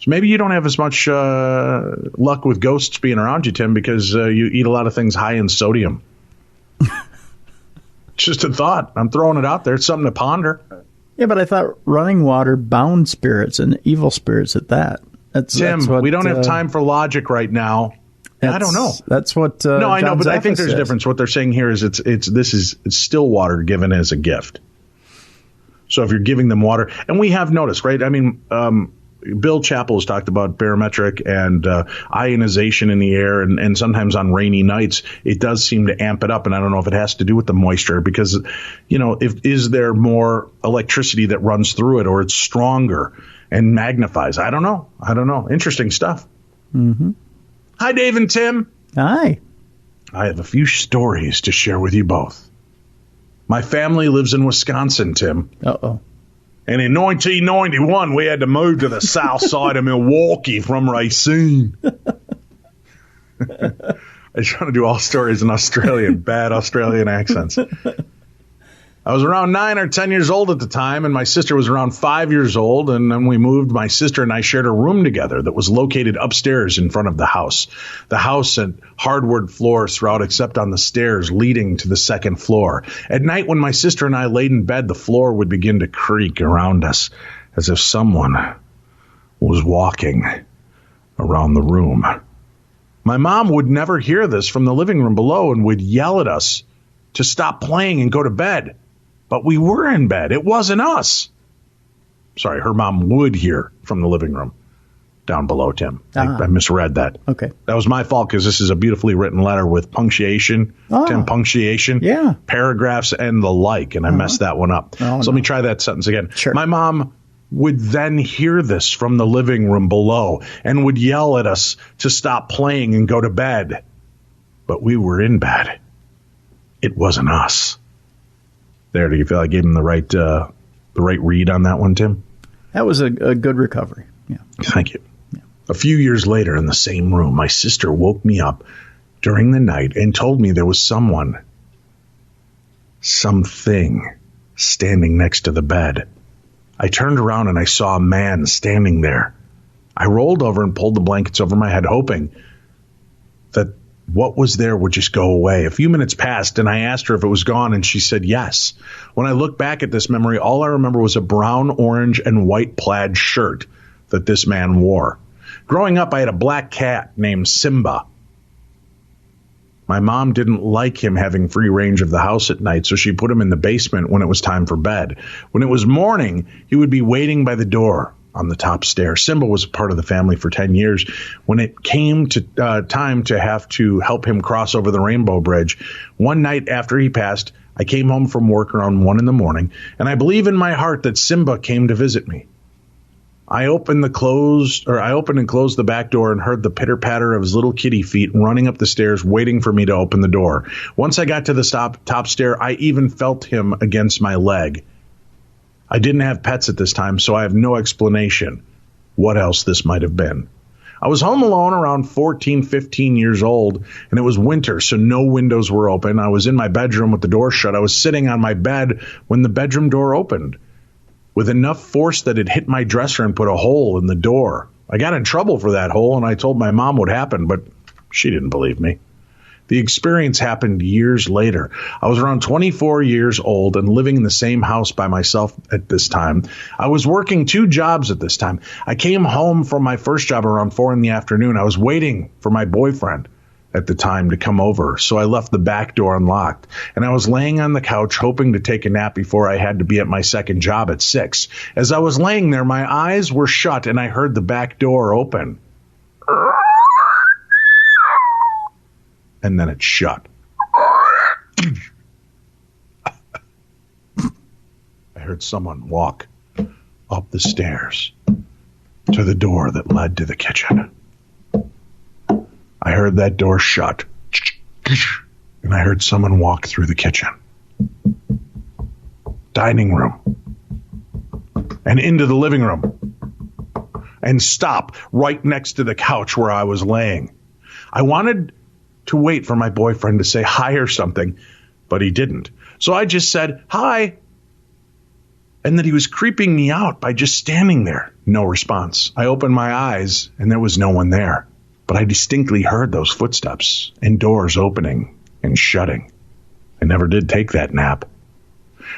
So maybe you don't have as much luck with ghosts being around you, Tim, because you eat a lot of things high in sodium. Just a thought. I'm throwing it out there. It's something to ponder. Yeah, but I thought running water bound spirits and evil spirits at that. Tim, that's what, we don't have time for logic right now. I don't know. That's what. No, I know, John but Zappa I think there's a difference. What they're saying here is it's still water given as a gift. So if you're giving them water, and we have noticed, right? I mean, Bill Chappell has talked about barometric and ionization in the air, and sometimes on rainy nights, it does seem to amp it up. And I don't know if it has to do with the moisture because, is there more electricity that runs through it, or it's stronger and magnifies? I don't know. Interesting stuff. Mm-hmm. Hi, Dave and Tim. Hi. I have a few stories to share with you both. My family lives in Wisconsin, Tim. Uh-oh. And in 1991, we had to move to the south side of Milwaukee from Racine. I was trying to do all stories in Australian, bad Australian accents. I was around 9 or 10 years old at the time, and my sister was around 5 years old, and then we moved. My sister and I shared a room together that was located upstairs in front of the house. The house had hardwood floors throughout except on the stairs leading to the second floor. At night, when my sister and I laid in bed, the floor would begin to creak around us as if someone was walking around the room. My mom would never hear this from the living room below and would yell at us to stop playing and go to bed. But we were in bed. It wasn't us. Sorry, her mom would hear from the living room down below, Tim. I misread that. Okay. That was my fault because this is a beautifully written letter with punctuation. Tim, punctuation. Yeah. Paragraphs and the like, and I messed that one up. Oh, so let me try that sentence again. Sure. My mom would then hear this from the living room below and would yell at us to stop playing and go to bed. But we were in bed. It wasn't us. There, do you feel I gave him the right read on that one, Tim? That was a good recovery. Yeah. Thank you. Yeah. A few years later in the same room, my sister woke me up during the night and told me there was something standing next to the bed. I turned around and I saw a man standing there. I rolled over and pulled the blankets over my head, hoping that what was there would just go away. A few minutes passed, and I asked her if it was gone, and she said yes. When I look back at this memory, all I remember was a brown, orange, and white plaid shirt that this man wore. Growing up, I had a black cat named Simba. My mom didn't like him having free range of the house at night, so she put him in the basement when it was time for bed. When it was morning, he would be waiting by the door on the top stair. Simba was a part of the family for 10 years. When it came to time to have to help him cross over the Rainbow Bridge, one night after he passed, I came home from work around 1 a.m, and I believe in my heart that Simba came to visit me. I opened and closed the back door and heard the pitter-patter of his little kitty feet running up the stairs, waiting for me to open the door. Once I got to the top stair, I even felt him against my leg. I didn't have pets at this time, so I have no explanation what else this might have been. I was home alone around 14, 15 years old, and it was winter, so no windows were open. I was in my bedroom with the door shut. I was sitting on my bed when the bedroom door opened with enough force that it hit my dresser and put a hole in the door. I got in trouble for that hole, and I told my mom what happened, but she didn't believe me. The experience happened years later. I was around 24 years old and living in the same house by myself at this time. I was working 2 jobs at this time. I came home from my first job around 4 p.m. I was waiting for my boyfriend at the time to come over, so I left the back door unlocked. And I was laying on the couch hoping to take a nap before I had to be at my second job at 6. As I was laying there, my eyes were shut and I heard the back door open. And then it shut. I heard someone walk up the stairs to the door that led to the kitchen. I heard that door shut, and I heard someone walk through the kitchen, dining room, and into the living room, and stop right next to the couch where I was laying. I wanted to wait for my boyfriend to say hi or something, but he didn't. So I just said hi, and that he was creeping me out by just standing there. No response. I opened my eyes, and there was no one there, but I distinctly heard those footsteps and doors opening and shutting. I never did take that nap.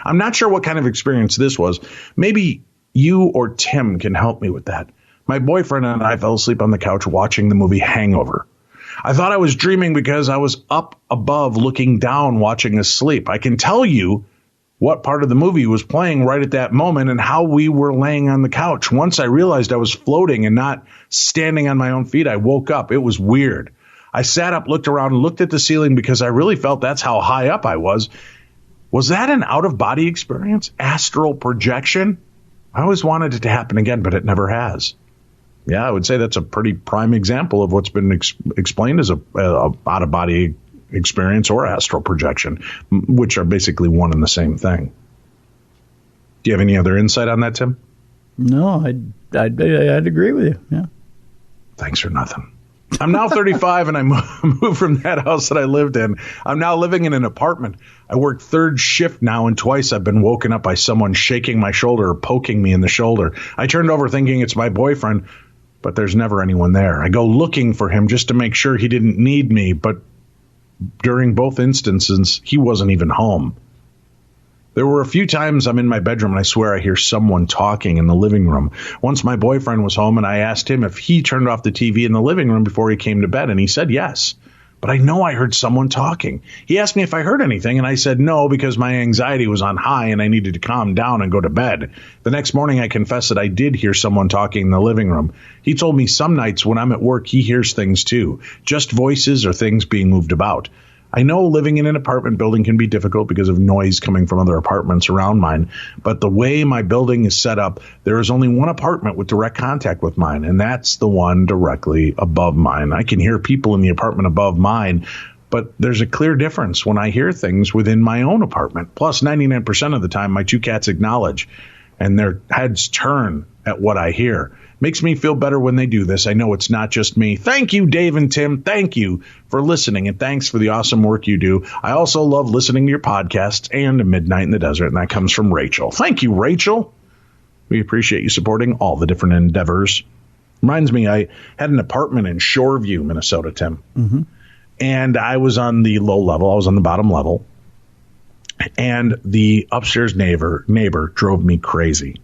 I'm not sure what kind of experience this was. Maybe you or Tim can help me with that. My boyfriend and I fell asleep on the couch watching the movie Hangover. I thought I was dreaming because I was up above looking down watching asleep. I can tell you what part of the movie was playing right at that moment and how we were laying on the couch. Once I realized I was floating and not standing on my own feet, I woke up. It was weird. I sat up, looked around, and looked at the ceiling because I really felt that's how high up I was. Was that an out-of-body experience? Astral projection? I always wanted it to happen again, but it never has. Yeah, I would say that's a pretty prime example of what's been explained as a out-of-body experience or astral projection, which are basically one and the same thing. Do you have any other insight on that, Tim? No, I'd agree with you. Yeah. Thanks for nothing. I'm now 35 and I moved from that house that I lived in. I'm now living in an apartment. I work third shift now, and twice I've been woken up by someone shaking my shoulder or poking me in the shoulder. I turned over thinking it's my boyfriend, but there's never anyone there. I go looking for him just to make sure he didn't need me, but during both instances, he wasn't even home. There were a few times I'm in my bedroom and I swear I hear someone talking in the living room. Once my boyfriend was home and I asked him if he turned off the TV in the living room before he came to bed, and he said yes. But I know I heard someone talking. He asked me if I heard anything, and I said no because my anxiety was on high and I needed to calm down and go to bed. The next morning I confessed that I did hear someone talking in the living room. He told me some nights when I'm at work he hears things too, just voices or things being moved about. I know living in an apartment building can be difficult because of noise coming from other apartments around mine, but the way my building is set up, there is only one apartment with direct contact with mine, and that's the one directly above mine. I can hear people in the apartment above mine, but there's a clear difference when I hear things within my own apartment. Plus, 99% of the time, my two cats acknowledge, and their heads turn at what I hear. Makes me feel better when they do this. I know it's not just me. Thank you, Dave and Tim. Thank you for listening, and thanks for the awesome work you do. I also love listening to your podcasts and Midnight in the Desert, and that comes from Rachel. Thank you, Rachel. We appreciate you supporting all the different endeavors. Reminds me, I had an apartment in Shoreview, Minnesota, Tim. Mm-hmm. And I was on the low level. I was on the bottom level. And the upstairs neighbor drove me crazy.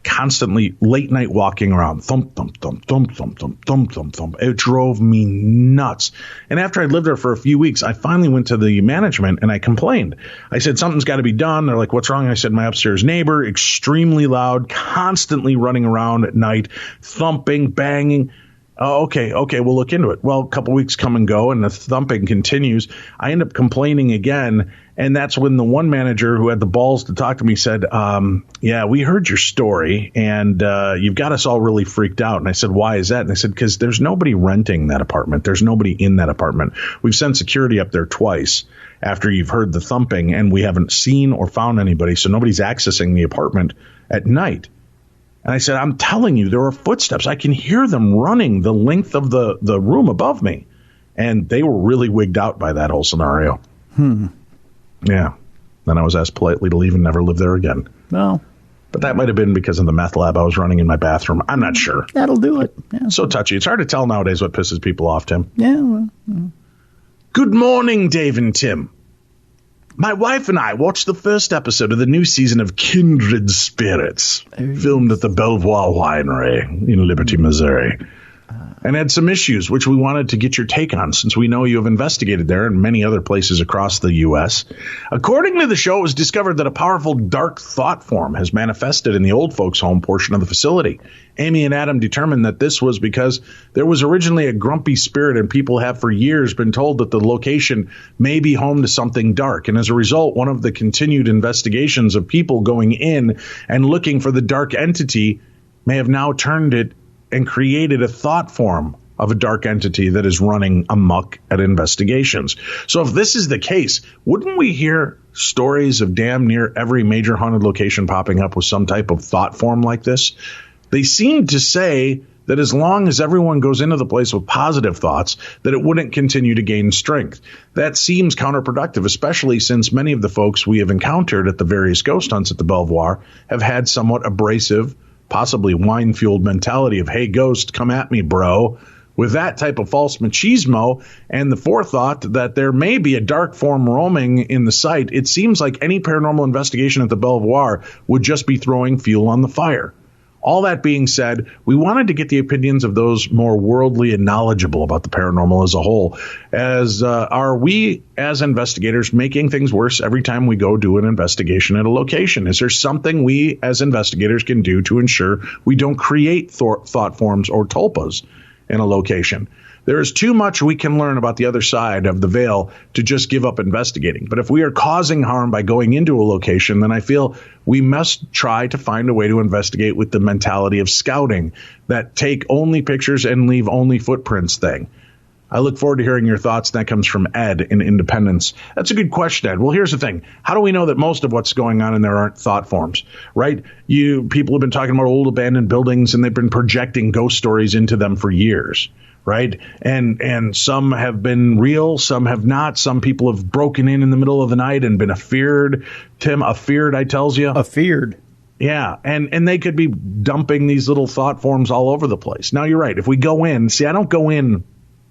Constantly late night walking around, thump, thump, thump, thump, thump, thump, thump, thump, thump. It drove me nuts. And after I lived there for a few weeks, I finally went to the management and I complained. I said, something's got to be done. They're like, what's wrong? I said, my upstairs neighbor, extremely loud, constantly running around at night, thumping, banging. Oh, okay, we'll look into it. Well, a couple weeks come and go, and the thumping continues. I end up complaining again, and that's when the one manager who had the balls to talk to me said, yeah, we heard your story, and you've got us all really freaked out. And I said, why is that? And they said, because there's nobody renting that apartment. There's nobody in that apartment. We've sent security up there twice after you've heard the thumping, and we haven't seen or found anybody, so nobody's accessing the apartment at night. And I said, I'm telling you, there are footsteps. I can hear them running the length of the room above me. And they were really wigged out by that whole scenario. Yeah. Then I was asked politely to leave and never live there again. Well, but that might have been because of the meth lab I was running in my bathroom. I'm not sure. That'll do it. Yeah. So touchy. It's hard to tell nowadays what pisses people off, Tim. Yeah. Well. Good morning, Dave and Tim. My wife and I watched the first episode of the new season of Kindred Spirits, filmed at the Belvoir Winery in Liberty, Missouri, and had some issues which we wanted to get your take on, since we know you have investigated there and many other places across the U.S. According to the show, it was discovered that a powerful dark thought form has manifested in the old folks' home portion of the facility. Amy and Adam determined that this was because there was originally a grumpy spirit, and people have for years been told that the location may be home to something dark. And as a result, one of the continued investigations of people going in and looking for the dark entity may have now turned it and created a thought form of a dark entity that is running amok at investigations. So if this is the case, wouldn't we hear stories of damn near every major haunted location popping up with some type of thought form like this? They seem to say that as long as everyone goes into the place with positive thoughts, that it wouldn't continue to gain strength. That seems counterproductive, especially since many of the folks we have encountered at the various ghost hunts at the Belvoir have had somewhat abrasive, possibly wine-fueled mentality of, hey, ghost, come at me, bro. With that type of false machismo and the forethought that there may be a dark form roaming in the site, it seems like any paranormal investigation at the Belvoir would just be throwing fuel on the fire. All that being said, we wanted to get the opinions of those more worldly and knowledgeable about the paranormal as a whole. Are we, as investigators, making things worse every time we go do an investigation at a location? Is there something we, as investigators, can do to ensure we don't create thought forms or tulpas in a location? There is too much we can learn about the other side of the veil to just give up investigating. But if we are causing harm by going into a location, then I feel we must try to find a way to investigate with the mentality of scouting, that take only pictures and leave only footprints thing. I look forward to hearing your thoughts. That comes from Ed in Independence. That's a good question, Ed. Well, here's the thing. How do we know that most of what's going on in there aren't thought forms, right? People have been talking about old abandoned buildings, and they've been projecting ghost stories into them for years, right? And some have been real, some have not. Some people have broken in the middle of the night and been afeared. Tim, afeared, I tells you. Afeared. Yeah, and they could be dumping these little thought forms all over the place. Now, you're right. If we go in, I don't go in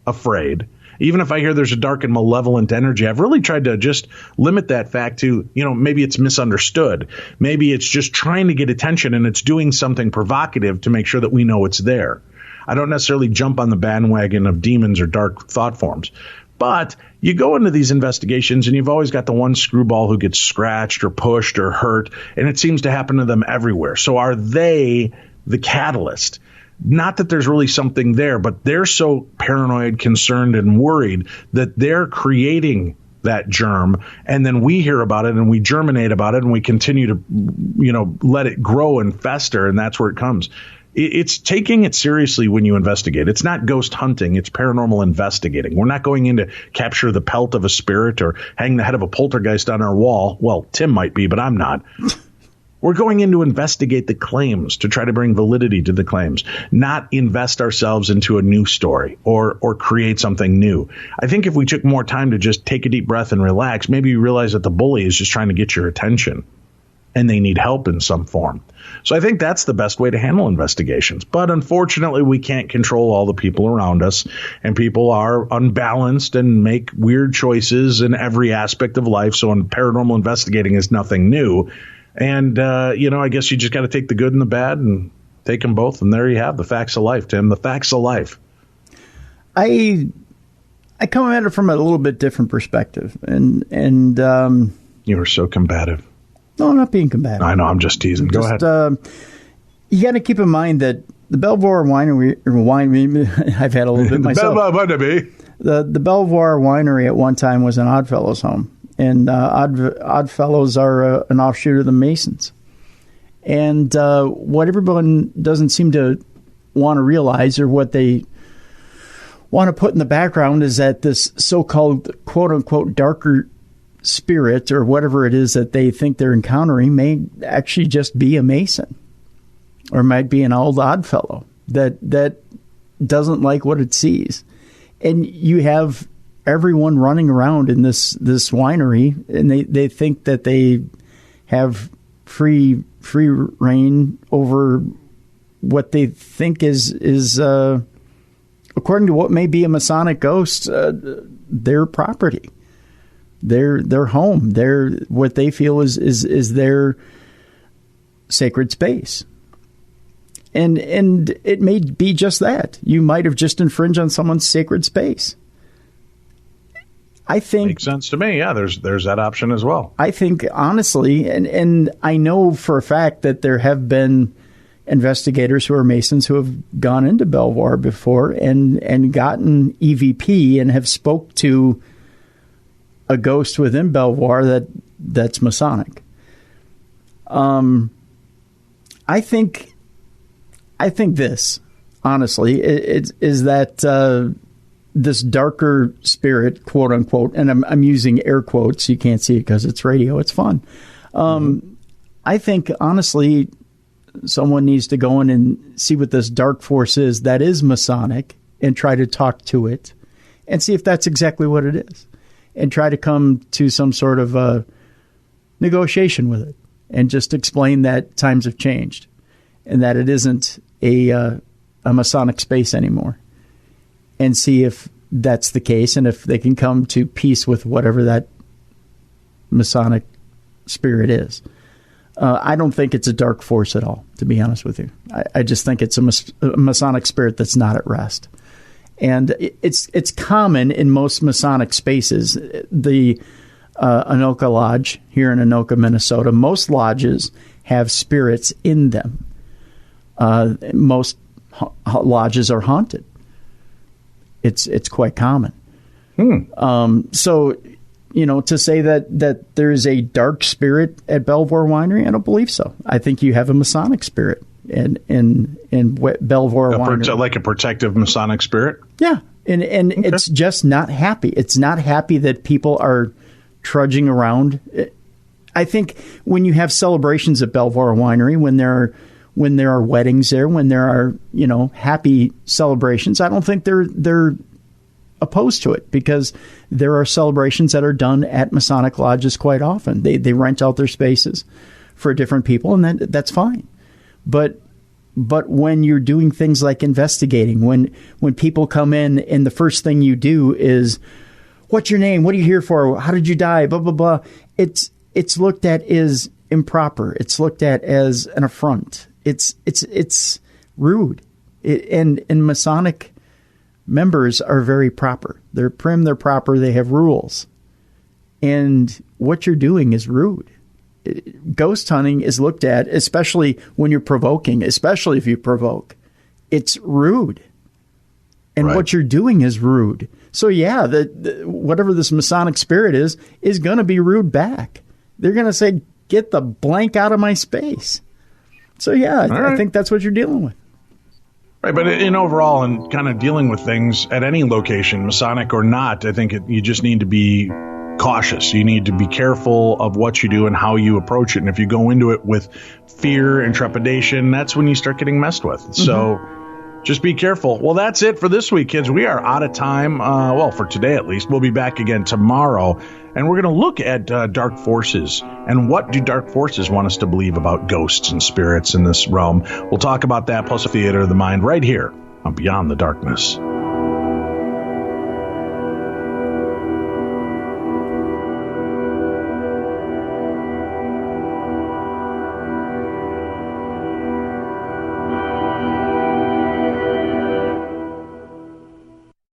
afraid. Even if I hear there's a dark and malevolent energy, I've really tried to just limit that fact to, maybe it's misunderstood. Maybe it's just trying to get attention and it's doing something provocative to make sure that we know it's there. I don't necessarily jump on the bandwagon of demons or dark thought forms. But you go into these investigations and you've always got the one screwball who gets scratched or pushed or hurt, and it seems to happen to them everywhere. So are they the catalyst? Not that there's really something there, but they're so paranoid, concerned, and worried that they're creating that germ, and then we hear about it and we germinate about it and we continue to, let it grow and fester, and that's where it comes. It's taking it seriously when you investigate. It's not ghost hunting. It's paranormal investigating. We're not going in to capture the pelt of a spirit or hang the head of a poltergeist on our wall. Well, Tim might be, but I'm not. We're going in to investigate the claims, to try to bring validity to the claims, not invest ourselves into a new story or create something new. I think if we took more time to just take a deep breath and relax, maybe you realize that the bully is just trying to get your attention and they need help in some form. So I think that's the best way to handle investigations. But unfortunately, we can't control all the people around us, and people are unbalanced and make weird choices in every aspect of life. So paranormal investigating is nothing new. And, I guess you just got to take the good and the bad and take them both. And there you have the facts of life, Tim, the facts of life. I come at it from a little bit different perspective. And you are so combative. No, I'm not being combative. I know, I'm just teasing. Go ahead. You got to keep in mind that the Belvoir Winery, I've had a little bit myself. The Belvoir Winery at one time was an Oddfellows home. And Oddfellows are an offshoot of the Masons. And what everyone doesn't seem to want to realize, or what they want to put in the background, is that this so-called quote-unquote darker spirit, or whatever it is that they think they're encountering, may actually just be a Mason, or might be an old Oddfellow that doesn't like what it sees. And you have everyone running around in this winery, and they think that they have free reign over what they think is according to what may be a Masonic ghost, their property, their home, their what they feel is their sacred space. And it may be just that. You might have just infringed on someone's sacred space. I think makes sense to me. Yeah, there's that option as well. I think, honestly, and I know for a fact that there have been investigators who are Masons who have gone into Belvoir before and gotten EVP and have spoke to a ghost within Belvoir that's Masonic. I think this, honestly, is that this darker spirit, quote unquote, and I'm using air quotes. You can't see it because it's radio. It's fun. I think, honestly, someone needs to go in and see what this dark force is that is Masonic and try to talk to it and see if that's exactly what it is, and try to come to some sort of negotiation with it and just explain that times have changed and that it isn't a Masonic space anymore, and see if that's the case and if they can come to peace with whatever that Masonic spirit is. I don't think it's a dark force at all, to be honest with you. I just think it's a Masonic spirit that's not at rest. And it's common in most Masonic spaces. The Anoka Lodge here in Anoka, Minnesota, most lodges have spirits in them. Most lodges are haunted. It's quite common. So, to say that there is a dark spirit at Belvoir Winery, I don't believe so. I think you have a Masonic spirit in Belvoir Winery. Like a protective Masonic spirit? Yeah. And okay. It's just not happy. It's not happy that people are trudging around. I think when you have celebrations at Belvoir Winery, when there are weddings there, when there are, happy celebrations, I don't think they're opposed to it, because there are celebrations that are done at Masonic lodges quite often. They rent out their spaces for different people, and that's fine. But when you're doing things like investigating, when people come in and the first thing you do is, what's your name? What are you here for? How did you die? Blah, blah, blah. It's looked at as improper. It's looked at as an affront. It's rude. And Masonic members are very proper. They're prim, they're proper, they have rules. And what you're doing is rude. Ghost hunting is looked at, especially when you're provoking, especially if you provoke, it's rude. And what you're doing is rude. So yeah, whatever this Masonic spirit is going to be rude back. They're going to say, get the blank out of my space. So yeah, I think that's what you're dealing with. Right, but in overall, and kind of dealing with things at any location, Masonic or not, I think you just need to be cautious. You need to be careful of what you do and how you approach it. And if you go into it with fear and trepidation, that's when you start getting messed with. Mm-hmm. So just be careful. Well, that's it for this week, kids. We are out of time. For today at least. We'll be back again tomorrow. And we're going to look at dark forces and what do dark forces want us to believe about ghosts and spirits in this realm. We'll talk about that plus a theater of the mind right here on Beyond the Darkness.